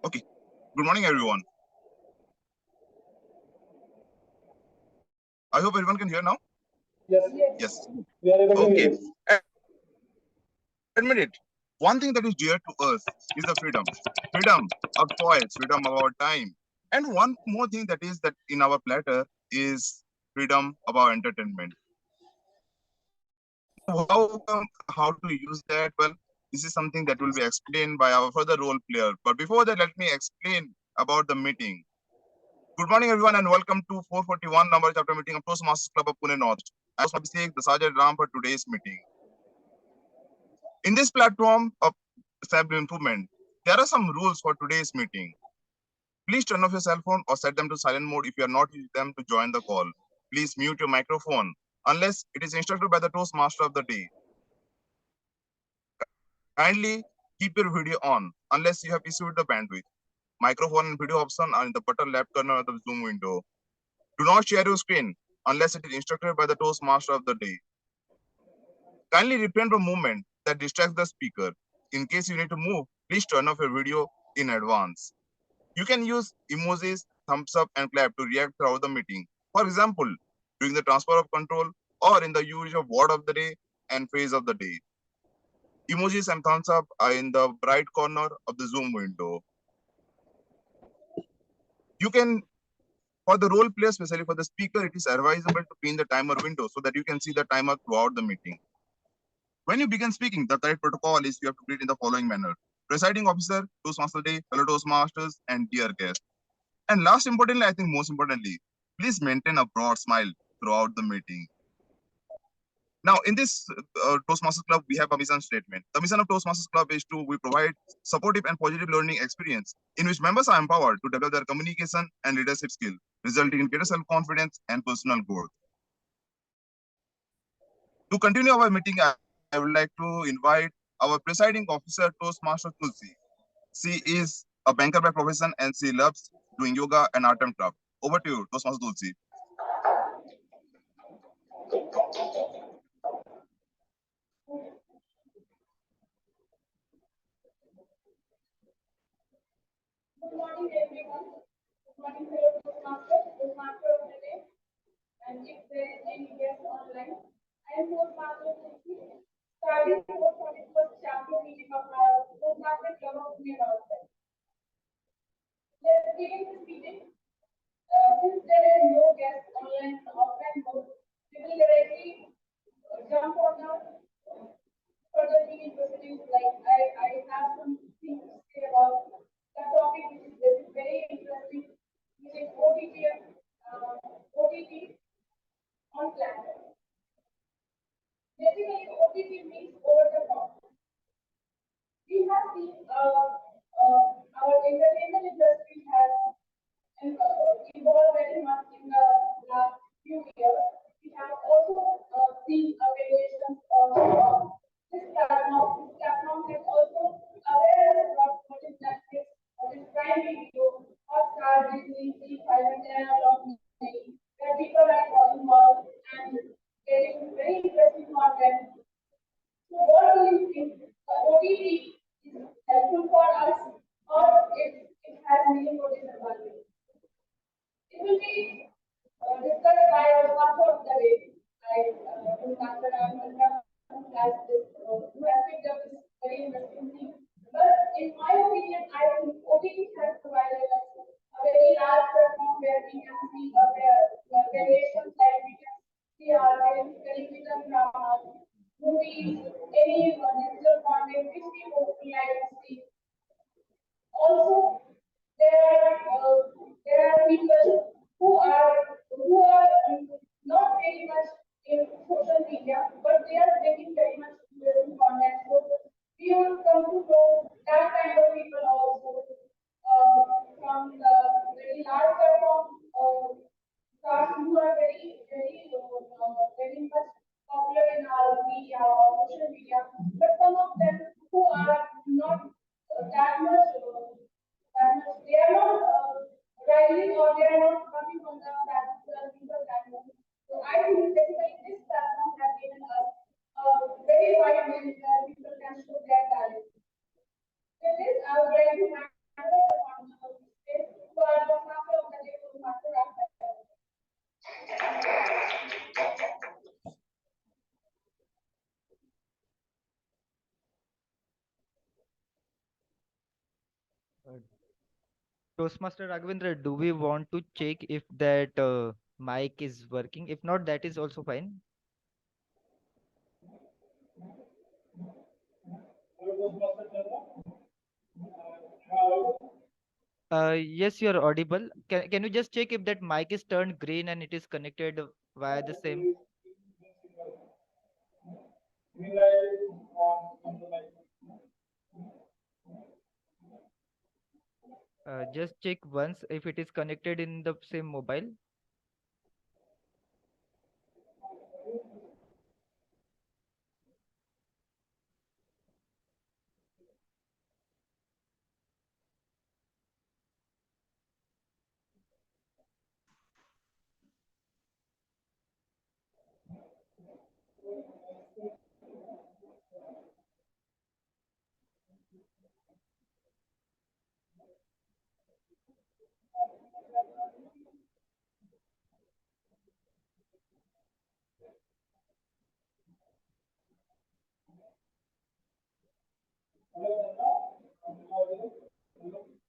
Okay. Good morning, everyone. I hope everyone can hear now. Yes. We are able to hear Okay. you. Admit it. One thing that is dear to us is the freedom of choice, freedom of our time. And one more thing that is that in our platter is freedom of our entertainment. How to use that? Well, this is something that will be explained by our further role player. But before that, let me explain about the meeting. Good morning, everyone, and welcome to 441 number chapter meeting of Toastmasters Club of Pune North. I am the Sergeant Ram for today's meeting. In this platform of self-improvement, there are some rules for today's meeting. Please turn off your cell phone or set them to silent mode if you are not using them to join the call. Please mute your microphone unless it is instructed by the Toastmaster of the day. Kindly keep your video on unless you have issued the bandwidth. Microphone and video option are in the bottom left corner of the Zoom window. Do not share your screen unless it is instructed by the Toastmaster of the day. Kindly refrain from movement that distracts the speaker. In case you need to move, please turn off your video in advance. You can use emojis, thumbs up, and clap to react throughout the meeting. For example, during the transfer of control or in the use of word of the day and phrase of the day. Emojis and thumbs up are in the right corner of the Zoom window. You can, for the role player, especially for the speaker, it is advisable to pin the timer window so that you can see the timer throughout the meeting. When you begin speaking, the correct protocol is you have to greet in the following manner. Presiding officer, Toastmaster Day, fellow Toastmasters, and dear guest. And last importantly, I think most importantly, please maintain a broad smile throughout the meeting. Now, in this Toastmasters Club, we have a mission statement. The mission of Toastmasters Club is we provide supportive and positive learning experience in which members are empowered to develop their communication and leadership skill, resulting in greater self-confidence and personal growth. To continue our meeting, I would like to invite our presiding officer, Toastmaster Tulsi. She is a banker by profession and she loves doing yoga and art and craft. Over to you, Toastmaster Tulsi. Good morning, everyone. Good morning, fellow Toastmasters, Toastmaster of the day. And if there is any guest online, I am Toastmaster Tulsi, starting 441st chapter meeting of our Toastmaster Club of Pune North. Let's begin this meeting. Since there is no guest online offline mode, we will directly jump on the further meeting proceedings. Like I have some things to say about the topic which is very interesting, which is OTT on Platter. Basically, OTT means over the top. We have seen our entertainment industry has evolved very much in the last few years. We have also seen a variation of this platform. This platform has also aware about what is Netflix, what is Prime Video, Hotstar, Disney, C5, and there are a lot many, where people are involved and getting very interesting content. So what do you think? OTT is helpful for us, or it has meaningful disadvantages? It will be discussed by our author of the day, like Dr. Raghavendra, who has picked up this very interesting thing. But in my opinion, I think OTT has provided us a very large platform where we can see variations, like we can see our television dramas, movies, any digital content which we would like to see. Also, there are people who are not very much in social media, but they are making very much interesting content. So we will come to know that kind of people also from the very large platform stars who are very much popular in our media or social media, but some of them who are not that much, they are not rising or they are not coming from the people that much. So I think basically this platform Toastmaster Raghavendra, do we want to check if that mic is working? If not, that is also fine. Yes, you are audible. Can you just check if that mic is turned green and it is connected via the same? Just check once if it is connected in the same mobile.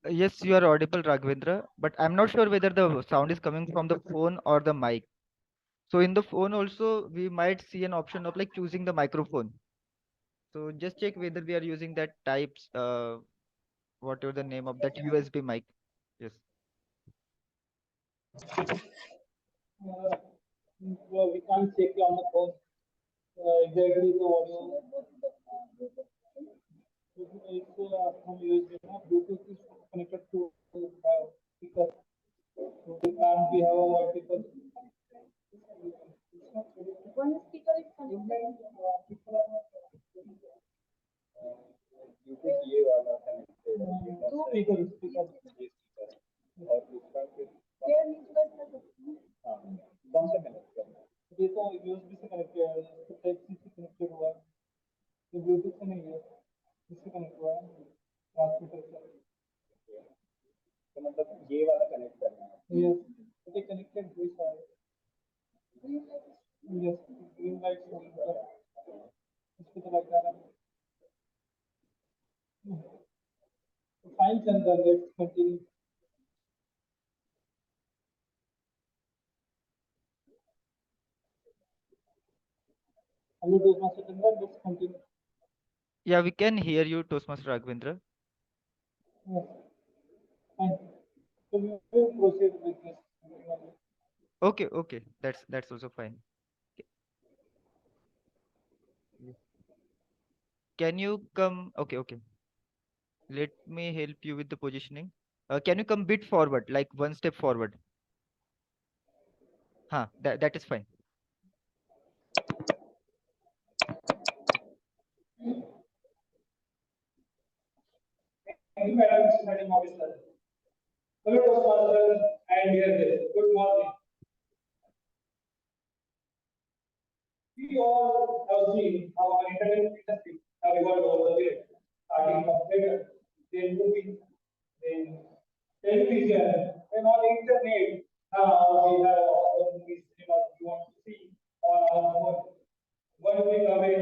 Yes, you are audible, Raghavendra, but I'm not sure whether the sound is coming from the phone or the mic. So in the phone also, we might see an option of like choosing the microphone. So just check whether we are using that types, whatever the name of that USB mic. Yes. We can't check on the phone exactly the audio. It's from USB. Bluetooth is connected to speaker. So we can't we have a multiple. One speaker is connected. Bluetooth ये वाला connected है. Two speaker. और दूसरा फिर हाँ कौन सा connect करना है ये तो यूएसबी से कनेक्ट है इसको टाइप सी से कनेक्टेड हुआ है ये ब्लूटूथ से नहीं है इससे कनेक्ट हुआ है ट्रांसमीटर से तो मतलब ये वाला कनेक्ट करना है यस ओके कनेक्टेड दिस वाला यस ग्रीन लाइट इसको तो लग रहा है fine Chandra let's continue hello दोस्त Chandra let's continue Yeah, we can hear you, Toastmaster Raghavendra. Yes fine so we will proceed with this. Okay, okay, that's also fine. Ca- yes. Can you come? Okay, okay. Let me help you with the positioning. Can you come bit forward, like one step forward? Huh, that is fine. Thank you, Madam Superintending Officer. Hello, Toastmasters and dear guests. Good morning. We all have seen how our entertainment industry have evolved over the years, starting from theater, then movies, then television, and on the internet. Now we have all the movies, cinemas we want to see on our phone. One click away,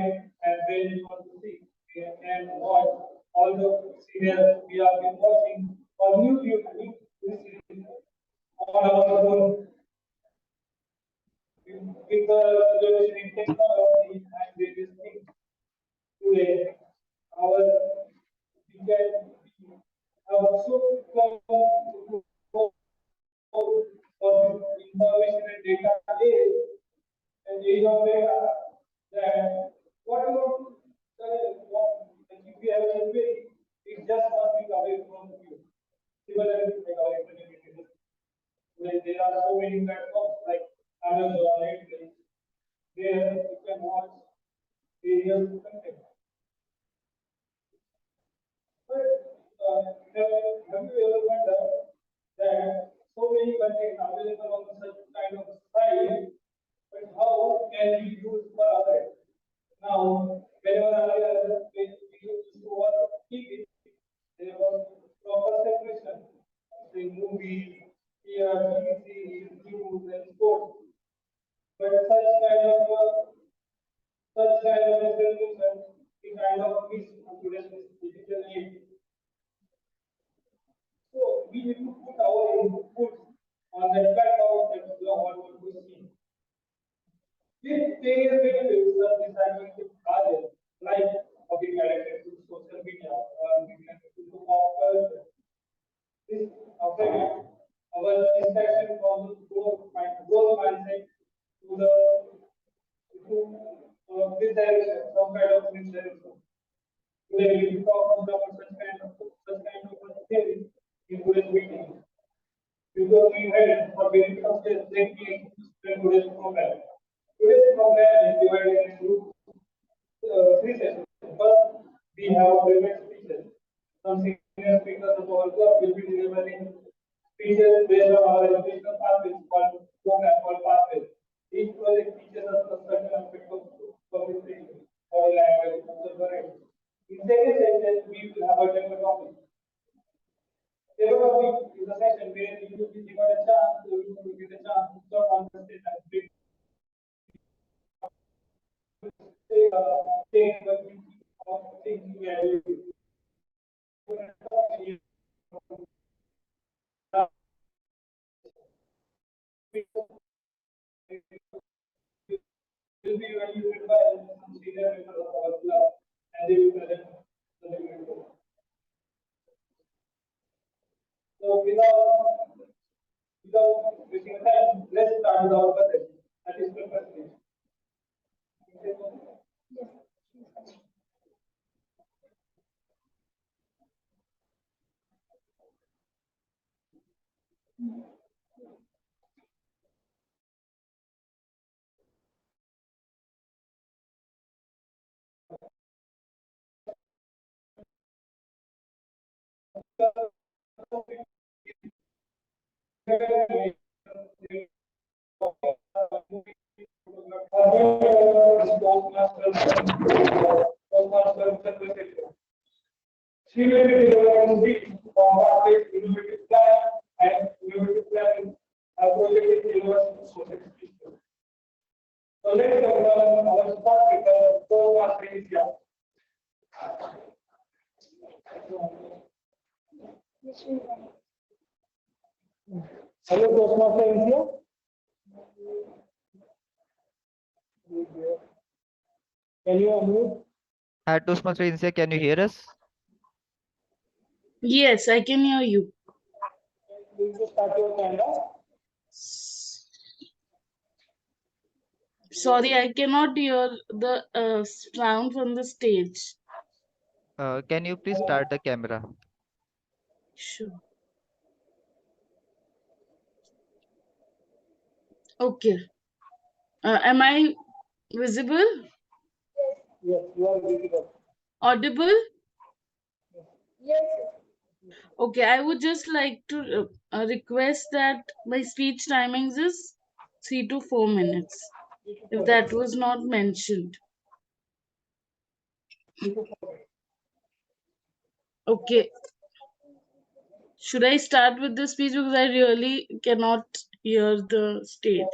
and when you want to see and watch all the serials we have been watching or new series on our phone with the revolution in technology and various things today, our we can have so for information and data age and age of data that whatever if you have a query, it's just one thing away from you. Similarly, like our internet industry. Today, there are so many platforms like Amazon, Netflix, where you can watch various content. But have you ever wondered that so many content available on such kind of site, but how can we use for others? Now, whenever earlier we used to watch TV, there was proper separation. Say movies, here, TV series, news, and sports. But such kind of resolution is kind of miss on today's digital age. So we need to that's how that the all want to see. These various benefits of disadvantages are there, like being addicted to social media or being addicted to pop culture. This affects our distraction from the growth mindset to the to this direction, some kind of this direction. Today we talk about such kind of theory in today's meeting. Because we had for benefit of the thinking in today's program. Today's program is divided into three sessions. First, we have private speeches. Some senior speakers of our club will be delivering speeches based on our educational pathways called program called pathways. Each project teaches us a certain aspect of public speaking, body language, social variety. In second session, we will have a demo topic. Demo topic is a session where you will be given a chance to get a chance to talk on the stage and speak. Take what you think you are doing. Will be evaluated by some senior members of our club and they will present the document. So without wasting time, let's start with our budget. That is the first thing. She will be delivering the complex innovative plan and innovative planning project in university social system. So let's welcome our spot speaker, Toastmasters India. Hello, Toastmasters India. Can you unmute? Hi, Toastmaster Insia, can you hear us? Yes, I can hear you. Will you start your camera? Sorry, I cannot hear the sound from the stage. Can you please start the camera? Sure. Okay. Am I visible? Yes, you are visible. Audible? Yes. Okay, I would just like to request that my speech timings is 3 to 4 minutes. If that was not mentioned. Okay. Should I start with the speech because I really cannot hear the stage?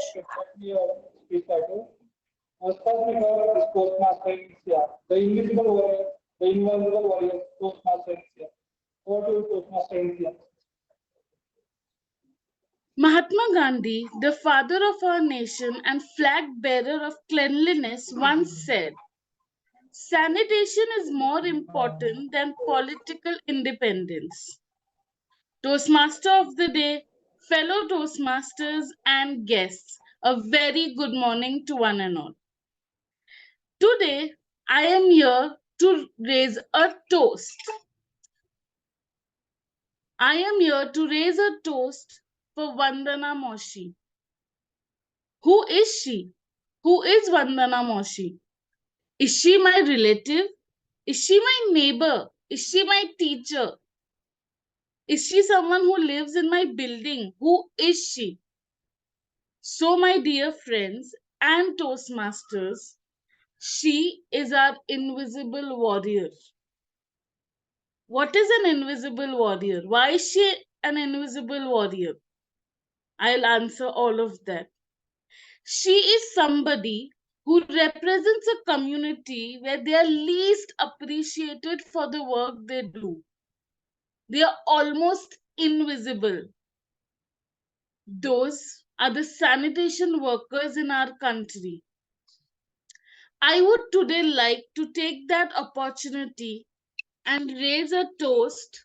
Our first speaker is Toastmaster India, the invisible warrior, the invisible warrior, Toastmaster India. Over to you, Toastmaster India. Mahatma Gandhi, the father of our nation and flag bearer of cleanliness, once said, "Sanitation is more important than political independence." Toastmaster of the day, fellow Toastmasters, and guests, a very good morning to one and all. Today, I am here to raise a toast. I am here to raise a toast for Vandana Moshi. Who is she? Who is Vandana Moshi? Is she my relative? Is she my neighbor? Is she my teacher? Is she someone who lives in my building? Who is she? So, my dear friends and Toastmasters, she is our invisible warrior. What is an invisible warrior? Why is she an invisible warrior? I'll answer all of that. She is somebody who represents a community where they are least appreciated for the work they do. They are almost invisible. Those are the sanitation workers in our country. I would today like to take that opportunity and raise a toast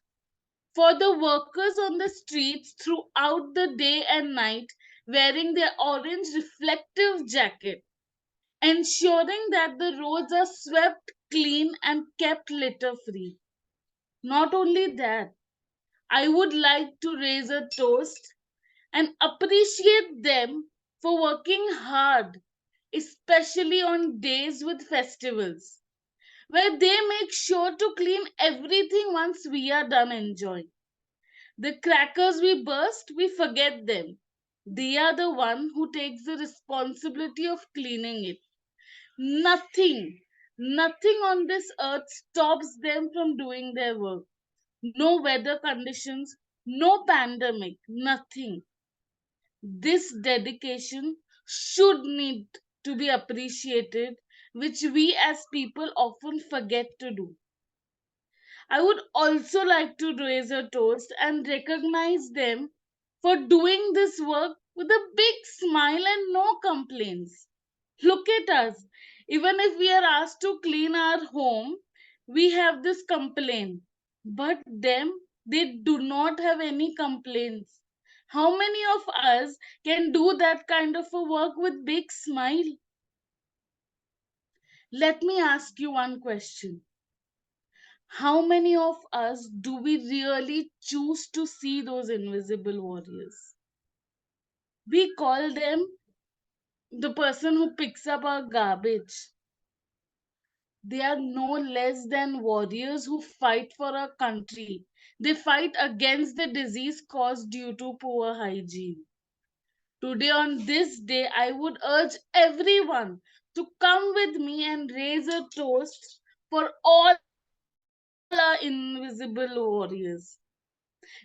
for the workers on the streets throughout the day and night wearing their orange reflective jacket, ensuring that the roads are swept clean and kept litter free. Not only that, I would like to raise a toast and appreciate them for working hard, especially on days with festivals, where they make sure to clean everything once we are done enjoying. The crackers we burst, we forget them. They are the one who takes the responsibility of cleaning it. Nothing, nothing on this earth stops them from doing their work. No weather conditions, no pandemic, nothing. This dedication should need to be appreciated, which we as people often forget to do. I would also like to raise a toast and recognize them for doing this work with a big smile and no complaints. Look at us. Even if we are asked to clean our home, we have this complaint. But them, they do not have any complaints. How many of us can do that kind of a work with big smile? Let me ask you one question. How many of us do we really choose to see those invisible warriors? We call them the person who picks up our garbage. They are no less than warriors who fight for our country. They fight against the disease caused due to poor hygiene. Today, on this day, I would urge everyone to come with me and raise a toast for all our invisible warriors.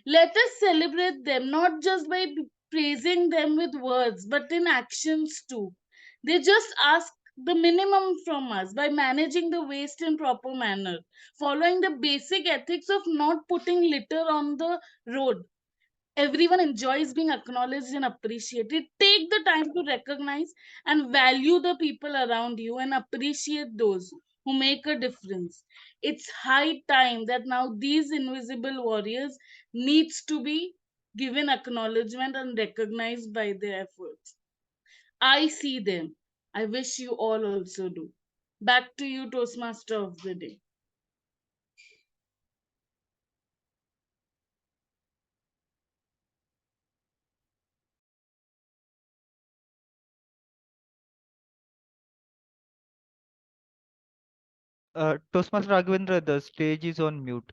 Let us celebrate them not just by praising them with words, but in actions too. They just ask the minimum from us by managing the waste in proper manner, following the basic ethics of not putting litter on the road. Everyone enjoys being acknowledged and appreciated. Take the time to recognize and value the people around you and appreciate those who make a difference. It's high time that now these invisible warriors needs to be given acknowledgement and recognized by their efforts. I see them. I wish you all also do. Back to you, Toastmaster of the day. Toastmaster Raghavendra, the stage is on mute.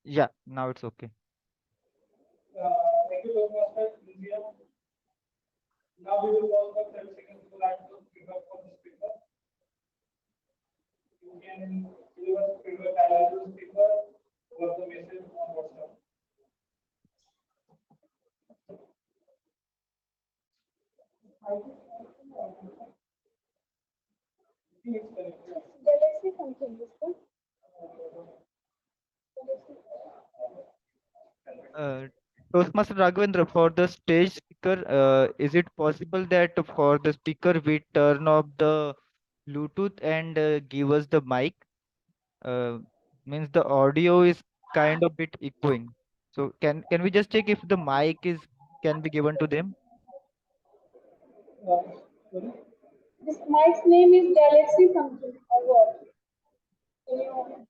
Yeah, now it's okay. Thank you, Toastmasters. India. Now we will pause for 30 seconds for that to speak up for the speaker. You can give us feedback either to the speaker or the message on WhatsApp. Galaxy something, Uh, Toastmaster Raghavendra, for the stage speaker, is it possible that for the speaker we turn off the Bluetooth and give us the mic? Uh, Means the audio is kind of bit echoing. So can we just check if the mic is can be given to them? sorry. This mic's name is Galaxy something or what? Can you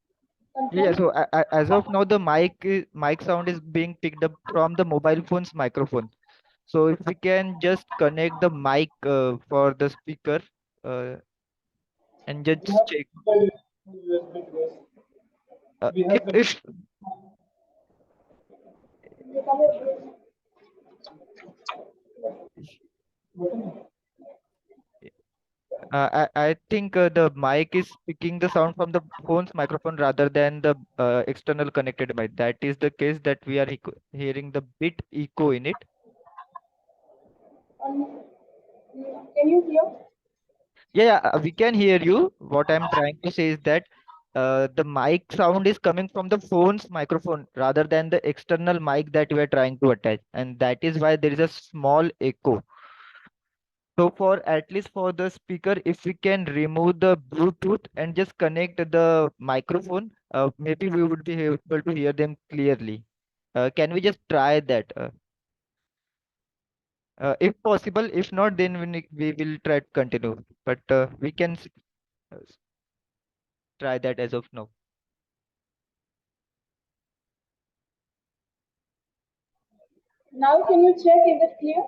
Yeah, confirm? so as of now, the mic sound is being picked up from the mobile phone's microphone. So if we can just connect the mic for the speaker uh, and We just have check. USB device. We If have the if button. I think the mic is picking the sound from the phone's microphone rather than the external connected mic. That is the case that we are hearing the bit echo in it. Um, can you hear? Yeah, we can hear you. What I'm trying to say is that the mic sound is coming from the phone's microphone rather than the external mic that we are trying to attach, and that is why there is a small echo. So for at least for the speaker, if we can remove the Bluetooth and just connect the microphone, maybe we would be able to hear them clearly. Can we just try that? If possible, if not, then we will try to continue. But we can try that as of now. Now can you check if it's clear?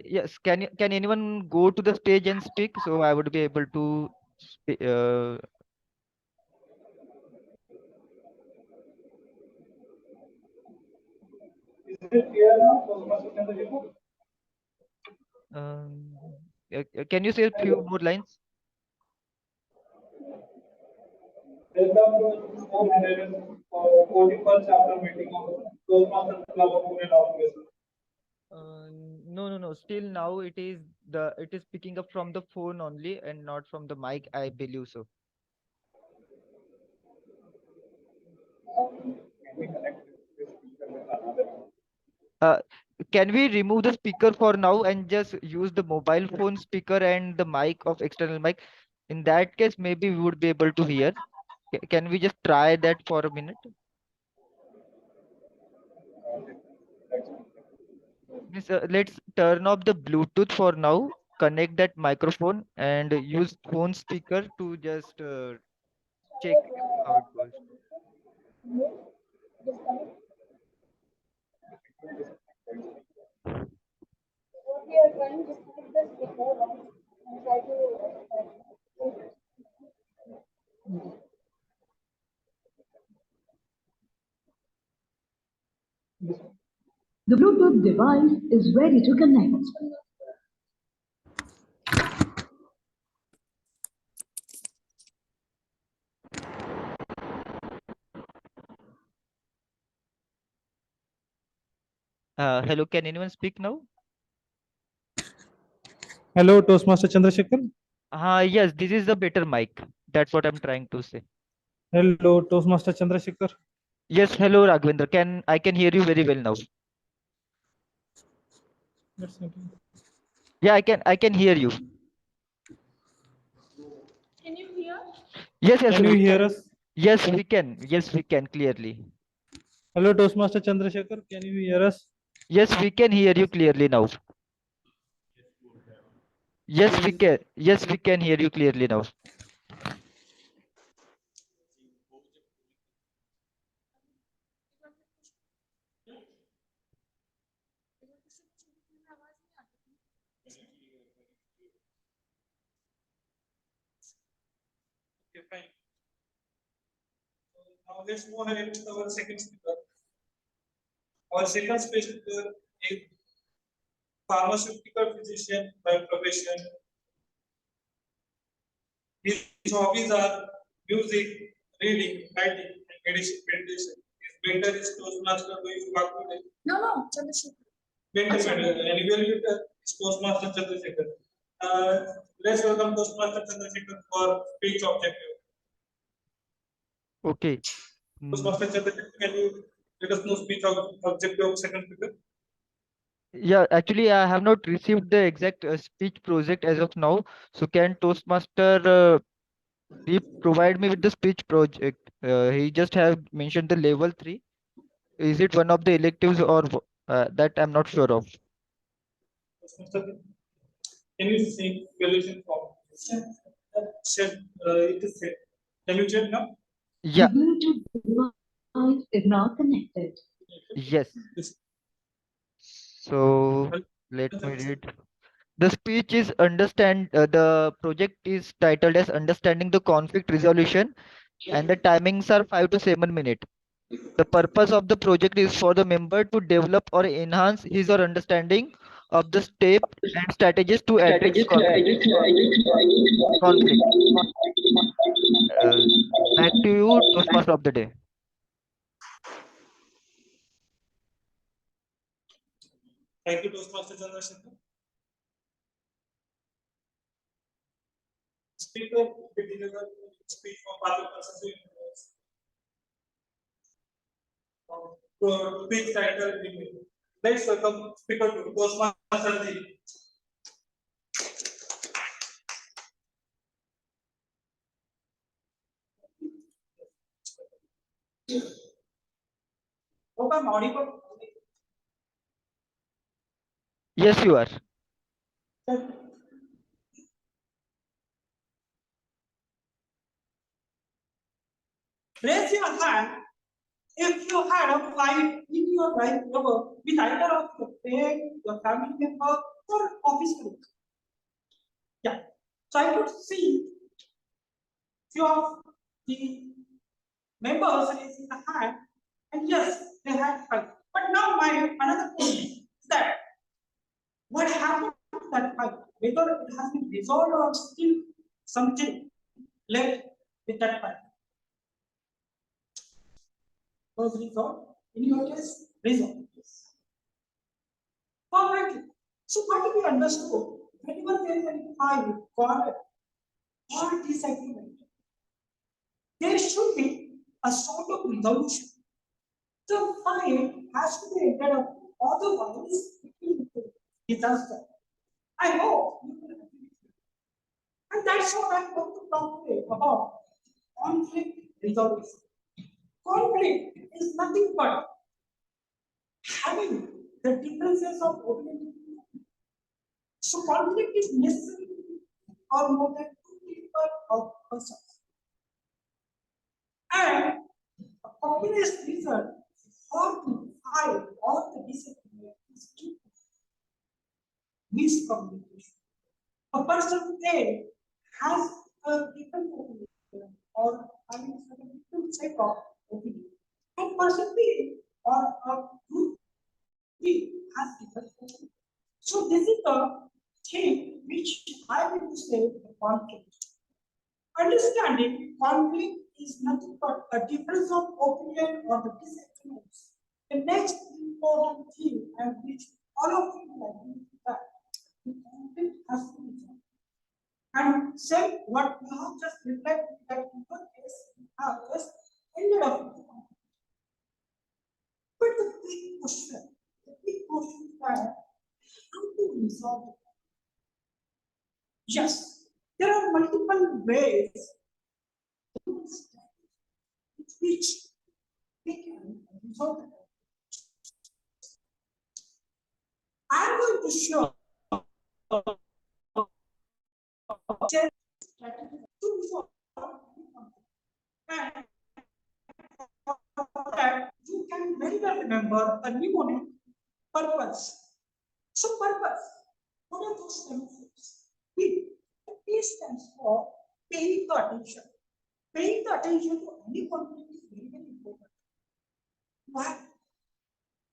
Yes, can anyone go to the stage and speak? So I would be able to Is it clear now, Toastmaster Chandrasekhar? um, can you say a few more lines? Welcome to 41st chapter meeting of Toastmasters Club of Pune Northwest. No. Still now it is picking up from the phone only and not from the mic, I believe so. Can we connect this speaker with another? Uh, can we remove the speaker for now and just use the mobile phone speaker and the mic of external mic? In that case, maybe we would be able to hear. Can we just try that for a minute? Means, let's turn off the Bluetooth for now, connect that microphone and use phone speaker to just check how it goes. What we are trying to disconnect this before once and try to The Bluetooth device is ready to connect. Hello, can anyone speak now? Hello, Toastmaster Chandrasekhar. Yes, this is the better mic. That's what I'm trying to say. Hello, Toastmaster Chandrasekhar. Yes, hello Raghavendra. I can hear you very well now. Yeah, I can hear you. Can you hear? Yes, Can you we hear can. us? Yes, we can clearly. Hello, Toastmaster Chandrasekhar. Can you hear us? Yes, we can hear you clearly now. Yes, we can. Yes, we can hear you clearly now. Okay, fine. Now let's move ahead with our second speaker. Our second speaker is pharmaceutical physician by profession. His hobbies are music, reading, writing, and meditation. His mentor is Toastmaster by Raghavendra. No, Chandrasekhar. Mentor, and evaluator is Toastmaster Chandrasekhar. Let's welcome Toastmaster Chandrasekhar for speech objective. Okay. Mm, Toastmaster Chandrasekhar, can you let us know speech objective of second speaker? yeah, actually, I have not received the exact speech project as of now. So can Toastmaster provide me with the speech project? He just have mentioned the level 3. Is it one of the electives or that I'm not sure of? Toastmaster, can you see evaluation form? Set, it is set. Can you check now? Yeah, The Bluetooth device is now connected. yes. Yes. So let me read. The speech is the project is titled as Understanding the Conflict Resolution, and the timings are 5 to 7 minutes. The purpose of the project is for the member to develop or enhance his or understanding of the step and strategies to address conflict. Uh, Back to you, Toastmaster of the day. Thank you, Toastmaster Chandrasekhar. Speaker will be delivered speech from public person to speech title. Let's welcome speaker to Toastmasters. Hope I'm audible. Yes, you are. Raise your hand if you had a fight in your life ever with either of your parent, your family member, or office colleague. Yeah. So I could see few of the members raising the hand, and yes, they had fight. But now my another question is that what happened to that fight? Whether it has been resolved or still something left with that fight. Was resolved? In your case, resolved. Perfectly. So what we understood, whenever there is a fight, quarrel, or disagreement, there should be a sort of resolution. The fight has to be ended up, otherwise it will be a disaster. I hope you will agree with me. And that's what I'm going to talk today about conflict resolution. Conflict is nothing but having the differences of opinion. So conflict is necessary or more than two people or persons. And a combination result or to fight or the disagreement is miscommunication. A person A has a different opinion or having a different set of opinion. And person B or a group B has different opinion. So this is the thing which I will say the conflict. Understanding conflict is nothing but a difference of opinion or the disagreements. The next important thing, and which all of you will agree with that, the conflict has to be resolved. And say what you have just reflected that in your case, you have just ended up with the conflict. But the big question is that how to resolve it? Yes, there are multiple ways with which we can resolve it. I'm going to show strategies to resolve and that you can very well remember a mnemonic purpose. So purpose, what are those benefits? P. P stands for paying the attention. Paying the attention to any conflict is very, very important. Why?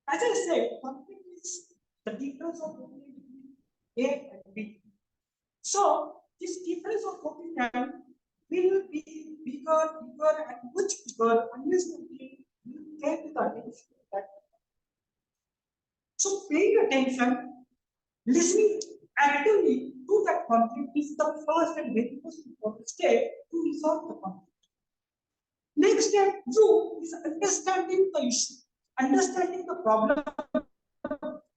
As I said, conflict is the difference of opinion between A and B. So this difference of opinion will be bigger, and much bigger unless you get the attention to that. So paying attention, listening actively to that conflict is the first and very most important step to resolve the conflict. Next step two is understanding the issue. Understanding the problem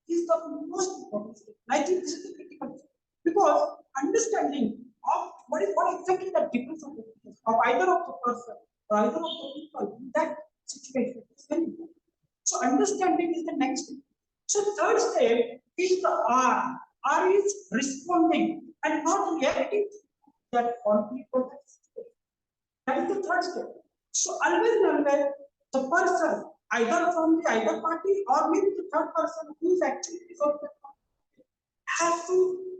is the most important step. I think this is the critical step. Because understanding of what exactly the difference of either of the person or either of the people in that situation is very important. So understanding is the next step. So third step is the R. R is responding and not reacting to that conflict or that situation. That is the third step. So always remember the person either from the either party or maybe the third person who is actually resolving the conflict has to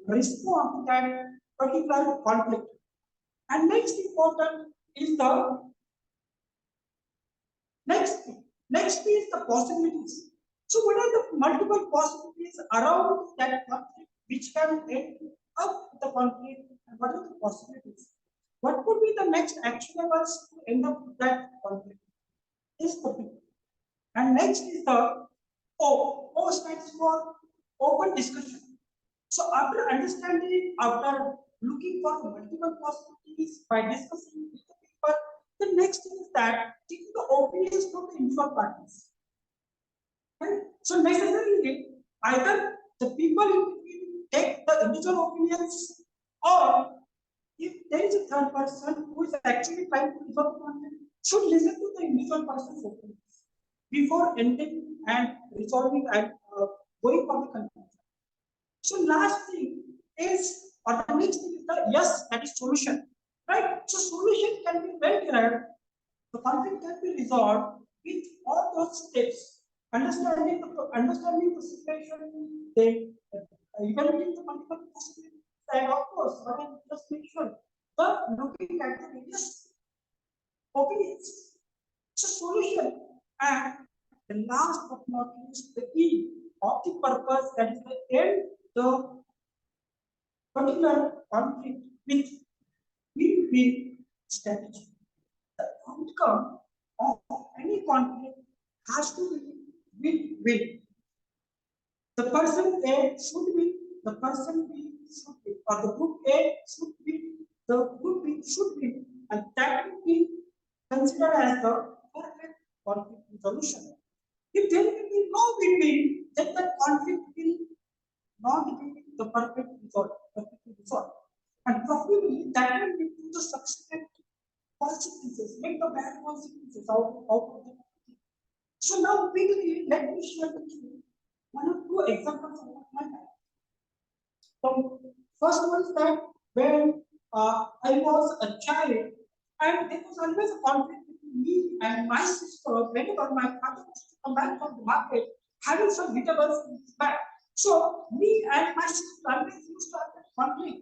respond to that particular conflict. And next important is the next is the possibilities. So what are the multiple possibilities around that conflict which can end up the conflict, and what are the possibilities? What could be the next actionables to end up with that conflict? Is the people. And next is the O. O stands for open discussion. So after understanding, after looking for multiple possibilities by discussing with the The next thing is that taking the opinions from the informed parties. Right? So necessarily, either the people in between take the individual opinions, or if there is a third person who is actually trying to resolve the conflict, should listen to the individual person's opinions before ending and resolving and going for the conclusion. So last thing is, or the next thing is the yes, that is solution, right? So solution can be well derived. The conflict can be resolved with all those steps. Understanding the situation, then evaluating the multiple possibilities, and of course, but then just make sure the looking at the various opinions. So solution, and the last but not least, the key of the purpose, that is the end the particular conflict with win-win strategy. The outcome of any conflict has to be win-win. The person A should win, the person B should win, or the group A should win, the group B should win, and that will be considered as the perfect conflict resolution. If there will be no win-win, then the conflict will not be the perfectly resolved. And probably that will lead to the subsequent consequences, make the bad consequences out of the. So now quickly let me share with you one or two examples of my life. So first one is that when I was a child, and there was always a conflict between me and my sister whenever my father used to come back from the market having some vegetables in his bag. So me and my sister always used to have that conflict.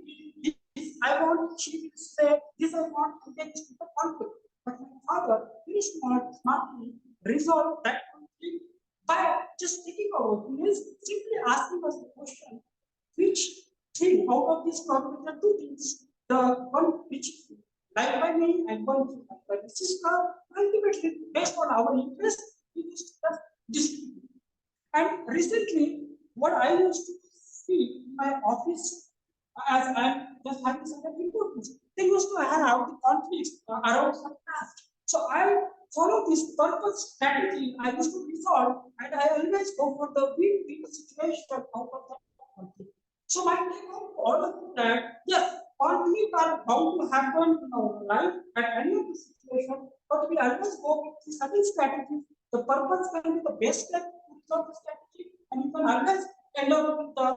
This I want, she will say, this I want, and then it's the conflict. But my father very smartly resolved that conflict by just taking our opinions, simply asking us the question, which thing out of this problem, there are two things. The one which is liked by me and one which is liked by my sister. Ultimately, based on our interest, we used to just distribute. And recently, what I used to see in my office, as I'm just having some importance, they used to have the conflicts around some tasks. So I follow this purpose strategy. I used to resolve, and I always go for the win-win situation out of that conflict. So my take home to all of you that yes, conflicts are bound to happen in our life at any of the situation, but we always go with certain strategies. The purpose can be the best step to resolve the strategy, and you can always end up with the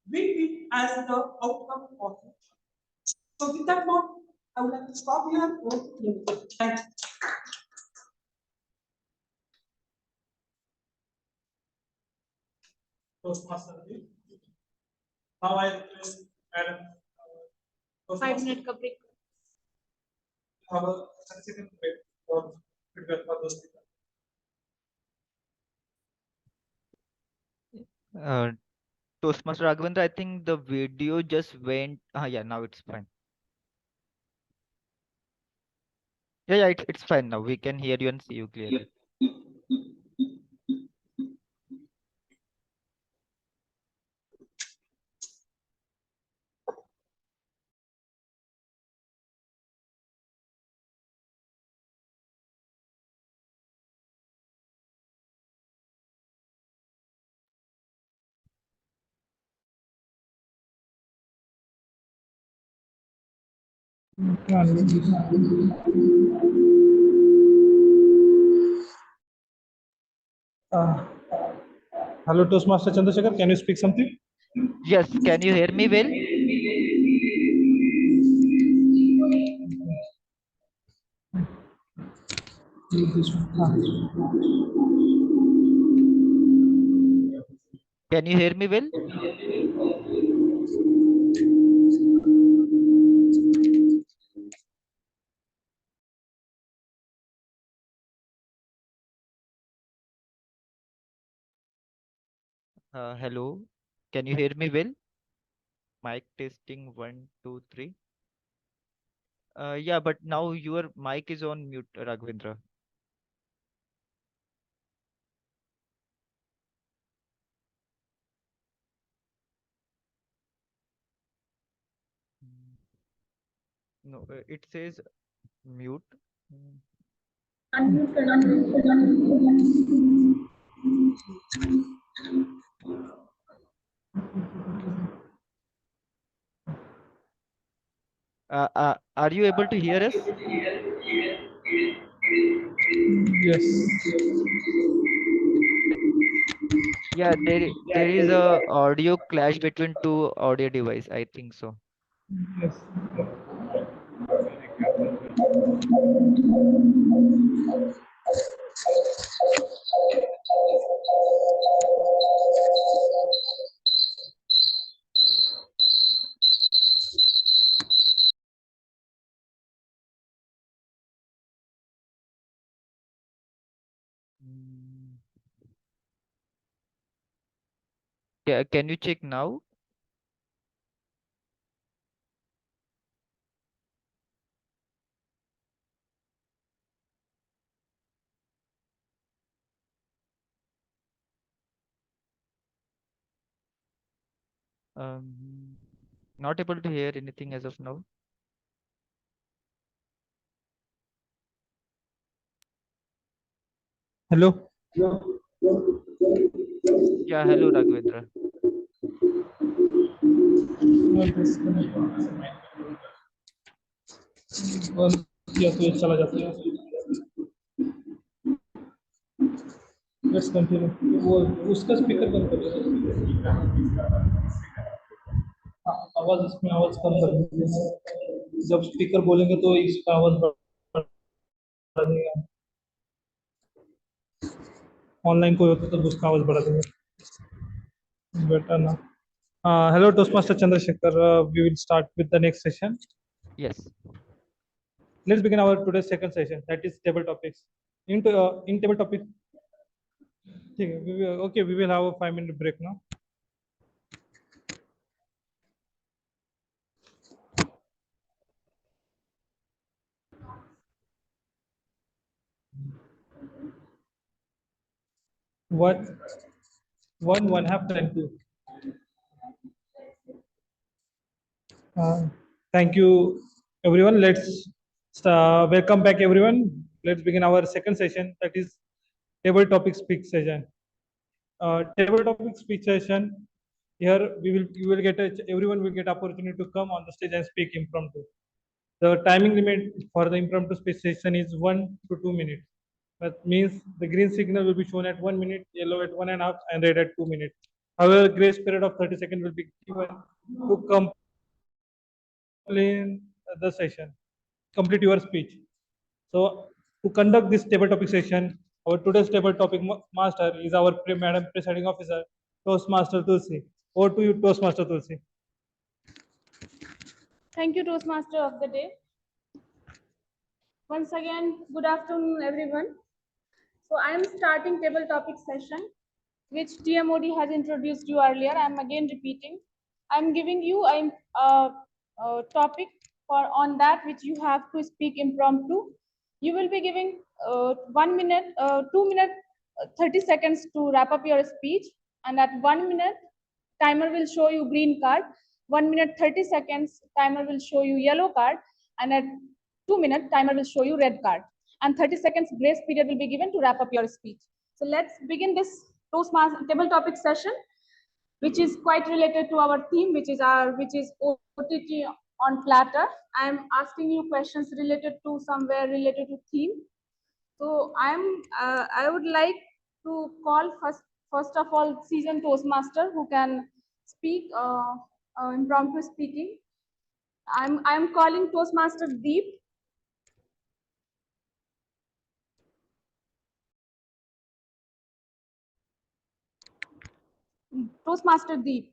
win-win as the outcome of it. So with that note, I would like to stop here. Thank you. Toastmasters. Now I request Madam. 5 minute का break. Have a second break for feedback for those people. Toastmaster Raghavendra, I think the video just went. Yeah, now it's fine. Yeah, it's fine now. We can hear you and see you clearly. Hello, Toastmaster Chandrashekhar. Can you speak something? Yes, can you hear me well? Can you hear me well? Hello, can you hear me well? Mic testing 1, 2, 3. Yeah, but now your mic is on mute, Raghavendra. No, it says mute, Are you able to hear us? Yes. Yeah, there is a audio clash between two audio device. I think so. Yes. Mm. Yeah, can you check now? Um, Not able to hear anything as of now. Hello. Yeah, hello Raghavendra. किया तो ये चला जाता है. Let's continue. वो उसका speaker बंद कर दो. आवाज इसमें आवाज कम कर दीजिए. जब स्पीकर बोलेंगे तो इसका आवाज बढ़ा देगा. ऑनलाइन कोई होता तो उसका आवाज बढ़ा देगा. बेटर ना. Hello, Toastmaster Chandrashekhar. We will start with the next session. Yes. Let's begin our today's second session. That is table topics. In table topic. Okay, we will have a 5-minute break now. What? One half and two. Thank you, everyone. Let's welcome back, everyone. Let's begin our second session. That is table topic speak session. Table topic speech session. Here you will get everyone will get opportunity to come on the stage and speak impromptu. The timing limit for the impromptu speech session is 1 to 2 minutes. That means the green signal will be shown at 1 minute, yellow at 1.5, and red at 2 minutes. However, grace period of 30 seconds will be given to complete the session, complete your speech. So to conduct this table topic session, our today's table topic master is our Madam Presiding Officer, Toastmaster Tulsi. Over to you, Toastmaster Tulsi. Thank you, Toastmaster of the day. Once again, good afternoon, everyone. So I am starting table topic session, which TMOD has introduced you earlier. I am again repeating. I am giving you a topic for on that which you have to speak impromptu. You will be giving 1 minute, 2 minutes, 30 seconds to wrap up your speech, and at 1 minute, timer will show you green card. 1 minute 30 seconds, timer will show you yellow card, and at 2 minutes, timer will show you red card. And 30 seconds grace period will be given to wrap up your speech. So let's begin this Toastmaster table topic session, which is quite related to our theme, which is OTT on Platter. I am asking you questions related to somewhere related to theme. So I would like to call first of all seasoned Toastmaster who can speak impromptu speaking. I'm calling Toastmaster Deep. Toastmaster Deep,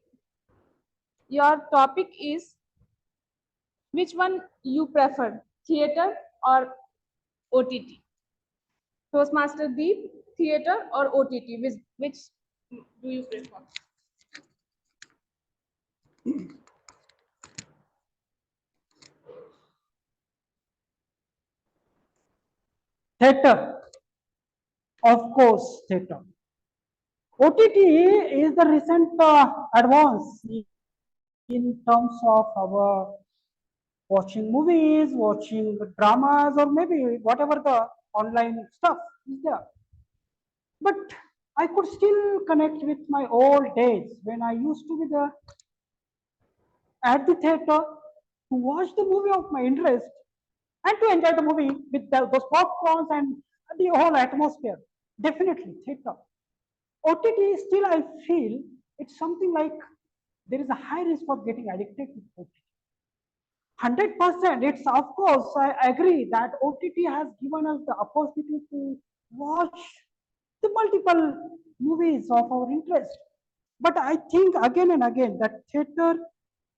your topic is which one you prefer, theater or OTT? Toastmaster Deep, theater or OTT? Which do you prefer? Theater, of course, theater. OTT is the recent advance in terms of our watching movies, watching dramas, or maybe whatever the online stuff is there. But I could still connect with my old days when I used to be there at the theater to watch the movie of my interest and to enjoy the movie with those popcorns and the whole atmosphere. Definitely, theater. OTT still I feel it's something like there is a high risk of getting addicted to OTT. 100%. It's of course I agree that OTT has given us the opportunity to watch the multiple movies of our interest. But I think again and again that theater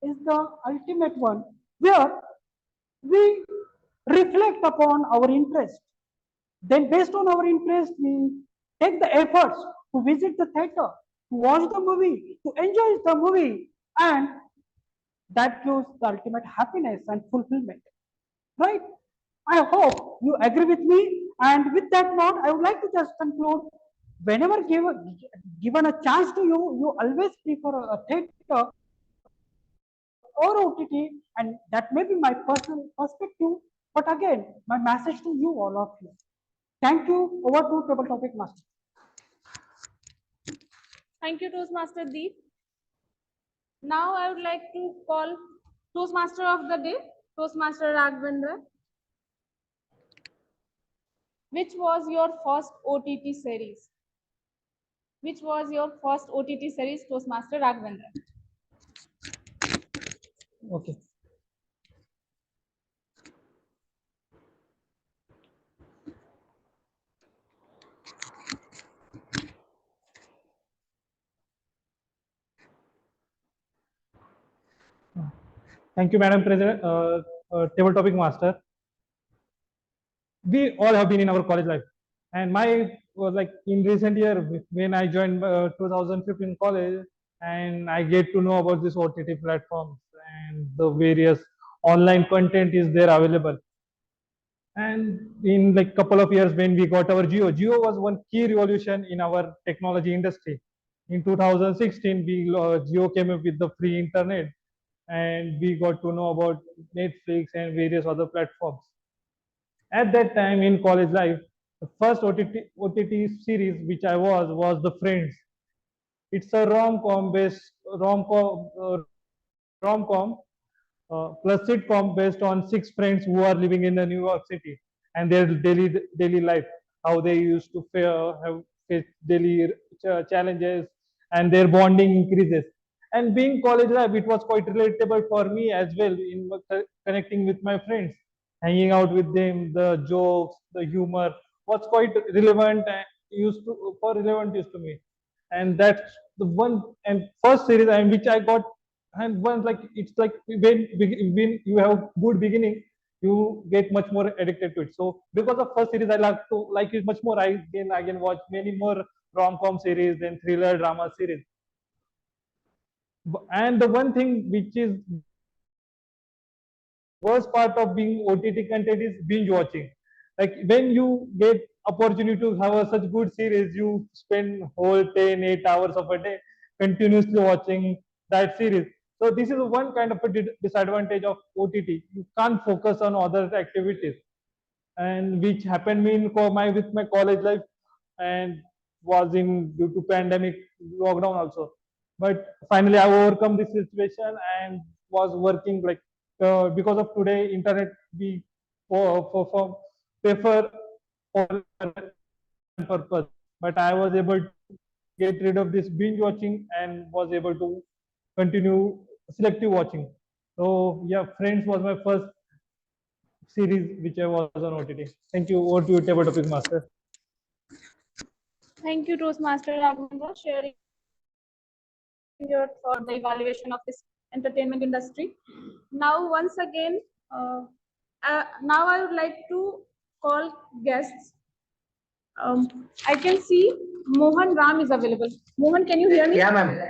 is the ultimate one where we reflect upon our interest. Then based on our interest, we take the efforts to visit the theater, to watch the movie, to enjoy the movie, and that gives the ultimate happiness and fulfillment. Right? I hope you agree with me. And with that note, I would like to just conclude. Whenever given a chance to you, you always prefer a theater or OTT, and that may be my personal perspective. But again, my message to you, all of you. Thank you. Over to Table Topic Master. Thank you, Toastmaster Deep. Now I would like to call Toastmaster of the day, Toastmaster Raghavendra. Which was your first OTT series? Which was your first OTT series, Toastmaster Raghavendra? Okay. Thank you, Madam President, Table Topic Master. We all have been in our college life, and my was like in recent year when I joined 2015 college, and I get to know about this OTT platforms and the various online content is there available. And in like couple of years when we got our Geo was one key revolution in our technology industry. In 2016, Geo came up with the free internet, and we got to know about Netflix and various other platforms. At that time in college life, the first OTT series which I was The Friends. It's a rom-com based rom-com plus sitcom based on six friends who are living in the New York City and their daily life, how they used to have faced daily challenges and their bonding increases. And being college life, it was quite relatable for me as well in connecting with my friends, hanging out with them. The jokes, the humor was quite relevant and used to me. And that's the one and first series and which I got. And once like it's like when you have good beginning, you get much more addicted to it. So because of first series, I like it much more. I can watch many more rom-com series than thriller drama series. And the one thing which is worst part of being OTT content is binge watching. Like when you get opportunity to have such good series, you spend whole 10, 8 hours of a day continuously watching that series. So this is one kind of a disadvantage of OTT. You can't focus on other activities, and which happened me in with my college life, and was in due to pandemic lockdown also. But finally, I overcome this situation and was working like because of today internet we for prefer for purpose. But I was able to get rid of this binge watching and was able to continue selective watching. So yeah, Friends was my first series which I was on OTT. Thank you. Over to you, Table Topic Master. Thank you, Toastmaster Raghavendra, sharing your thought, the evaluation of this entertainment industry. Now, once again, now I would like to call guests. I can see Mohan Ram is available. Mohan, can you hear me? Yeah, ma'am.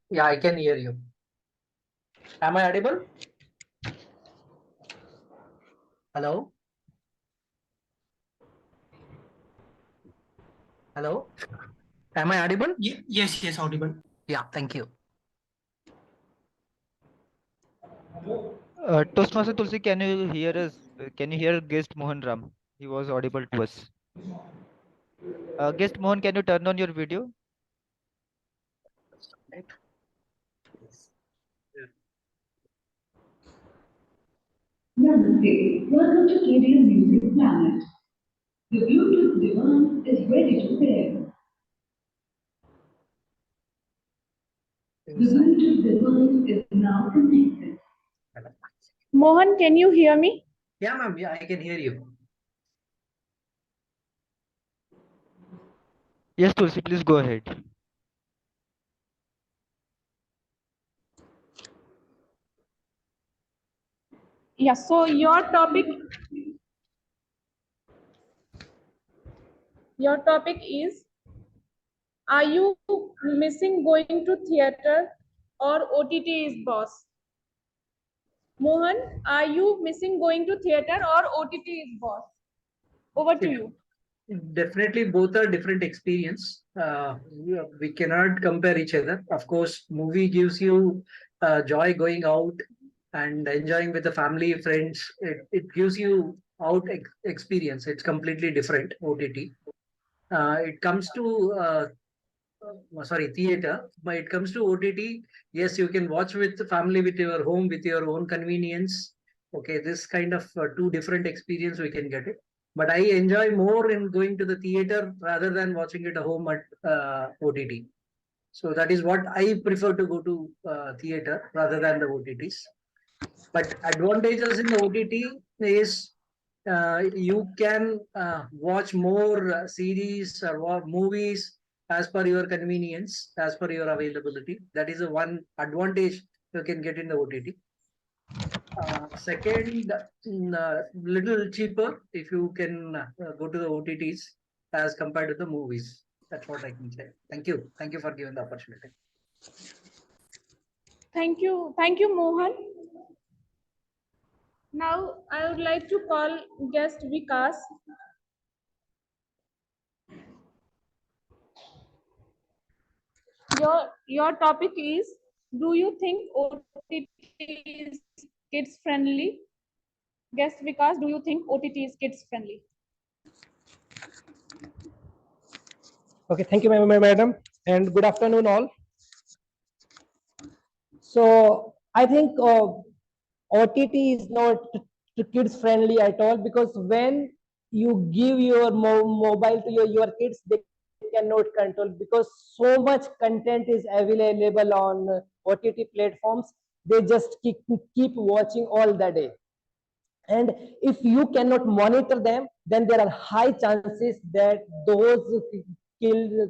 Yeah, I can hear you. Am I audible? Hello? Hello? Am I audible? Yes, audible. Yeah, thank you. Toastmaster Tulsi, can you hear us? Can you hear guest Mohan Ram? He was audible to us. Guest Mohan, can you turn on your video? Namaste. Welcome to KDM Music Planet. The Bluetooth device is ready to pair. The Bluetooth device is now connected. Mohan, can you hear me? Yeah, ma'am. Yeah, I can hear you. Yes, Tulsi, please go ahead. Yeah, so your topic is, are you missing going to theater or OTT is boss? Mohan, are you missing going to theater or OTT is boss? Over to you. Definitely, both are different experience. We cannot compare each other. Of course, movie gives you joy going out and enjoying with the family, friends. It gives you out experience. It's completely different. OTT. It comes to sorry, theater. But it comes to OTT. Yes, you can watch with the family, with your home, with your own convenience. Okay, this kind of two different experience we can get it. But I enjoy more in going to the theater rather than watching it at home at OTT. So that is what I prefer, to go to theater rather than the OTTs. But advantages in the OTT is you can watch more series or movies as per your convenience, as per your availability. That is a one advantage you can get in the OTT. Second, little cheaper if you can go to the OTTs as compared to the movies. That's what I can say. Thank you. Thank you for giving the opportunity. Thank you, Mohan. Now I would like to call guest Vikas. Your topic is, do you think OTT is kids friendly? Guest Vikas, do you think OTT is kids friendly? Okay, thank you, madam, and good afternoon, all. So I think OTT is not kids friendly at all, because when you give your mobile to your kids, they cannot control, because so much content is available on OTT platforms. They just keep watching all the day. And if you cannot monitor them, then there are high chances that killed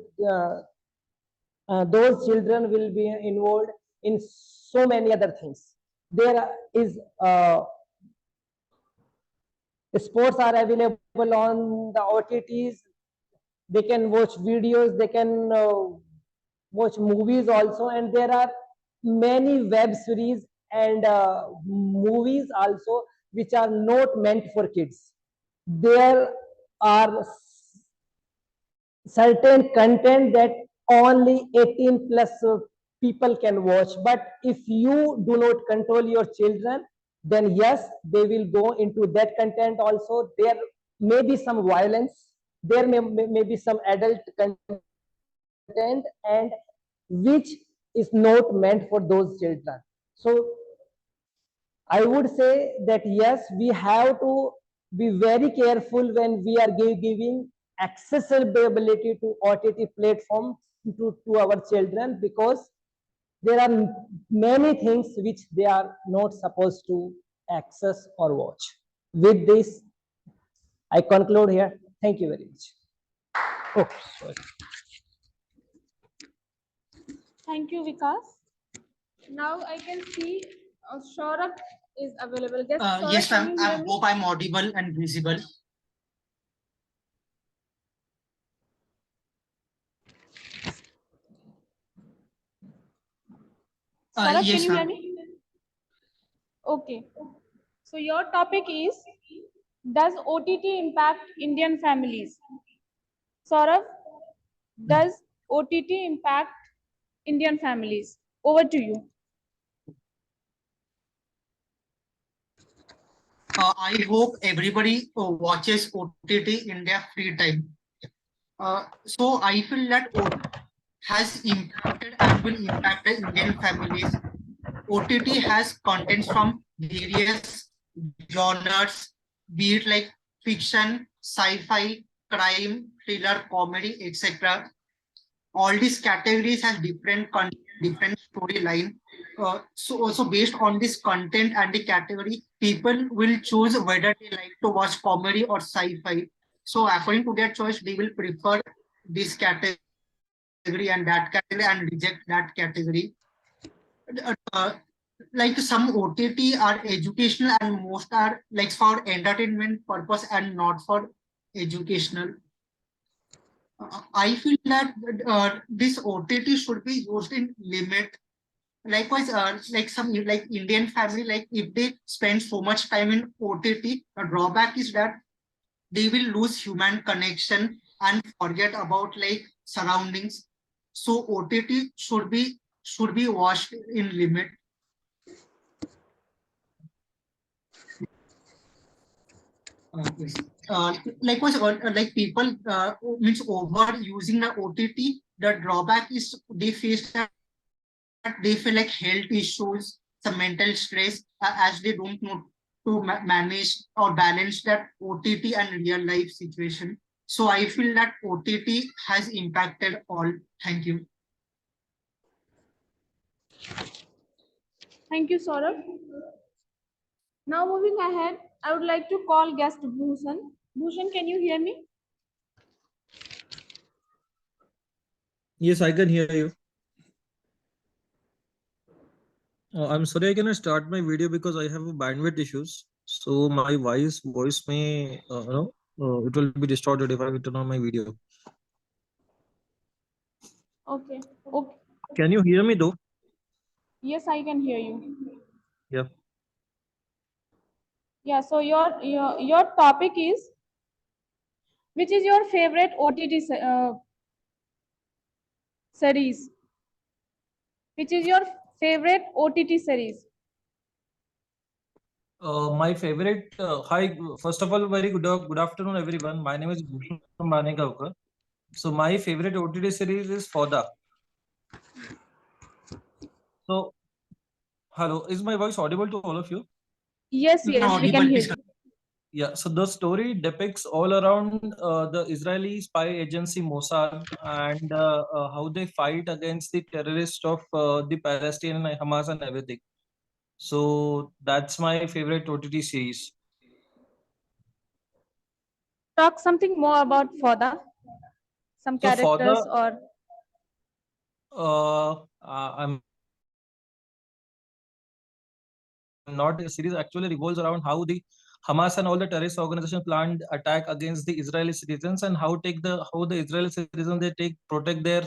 those children will be involved in so many other things. There is sports are available on the OTTs. They can watch videos, they can watch movies also, and there are many web series and movies also which are not meant for kids. There are certain content that only 18 plus people can watch. But if you do not control your children, then yes, they will go into that content also. There may be some violence, there may be some adult content, and which is not meant for those children. So I would say that yes, we have to be very careful when we are giving accessibility to OTT platforms to our children, because there are many things which they are not supposed to access or watch. With this, I conclude here. Thank you very much. Oh, sorry. Thank you, Vikas. Now I can see Saurabh is available. Guest Saurabh, Yes, can ma'am. you I hear me? hope I'm audible and visible. Saurabh, Yes, can you hear ma'am. me? Okay. So your topic is, does OTT impact Indian families? Saurabh, does OTT impact Indian families? Over to you. I hope everybody watches OTT in their free time. So I feel that OTT has impacted and will impact the Indian families. OTT has contents from various genres, be it like fiction, sci-fi, crime, thriller, comedy, etc. All these categories has different content, different storyline. So also based on this content and the category, people will choose whether they like to watch comedy or sci-fi. So according to their choice, they will prefer this category and that category and reject that category. Uh, like some OTT are educational and most are like for entertainment purpose and not for educational. I feel that this OTT should be used in limit. Likewise, like some like Indian family, like if they spend so much time in OTT, the drawback is that they will lose human connection and forget about like surroundings. So OTT should be watched in limit. Yes. Likewise, like people means over using the OTT. The drawback is they face that they feel like health issues, some mental stress, as they don't know to manage or balance that OTT and real life situation. So I feel that OTT has impacted all. Thank you. Thank you, Saurabh. Now moving ahead, I would like to call guest Bhushan. Bhushan, can you hear me? Yes, I can hear you. I'm sorry, I cannot start my video because I have a bandwidth issues. So my voice may, it will be distorted if I turn on my video. Okay. Okay. Can you hear me though? Yes, I can hear you. Yeah. Yeah. So your topic is, which is your favorite OTT series? Which is your favorite OTT series? My favorite. Hi, first of all, very good afternoon, everyone. My name is Bhushan from Banegavkar. So my favorite OTT series is Foda. So, hello, is my voice audible to all of you? Yes, Now yes, we audible, can hear please. you. Yeah, so the story depicts all around the Israeli spy agency Mossad and how they fight against the terrorists of the Palestinian and Hamas and everything. So that's my favorite OTT series. Talk something more about Foda. Some So for the characters or I'm not a series actually revolves around how the Hamas and all the terrorist organization planned attack against the Israeli citizens and how the Israeli citizens they protect their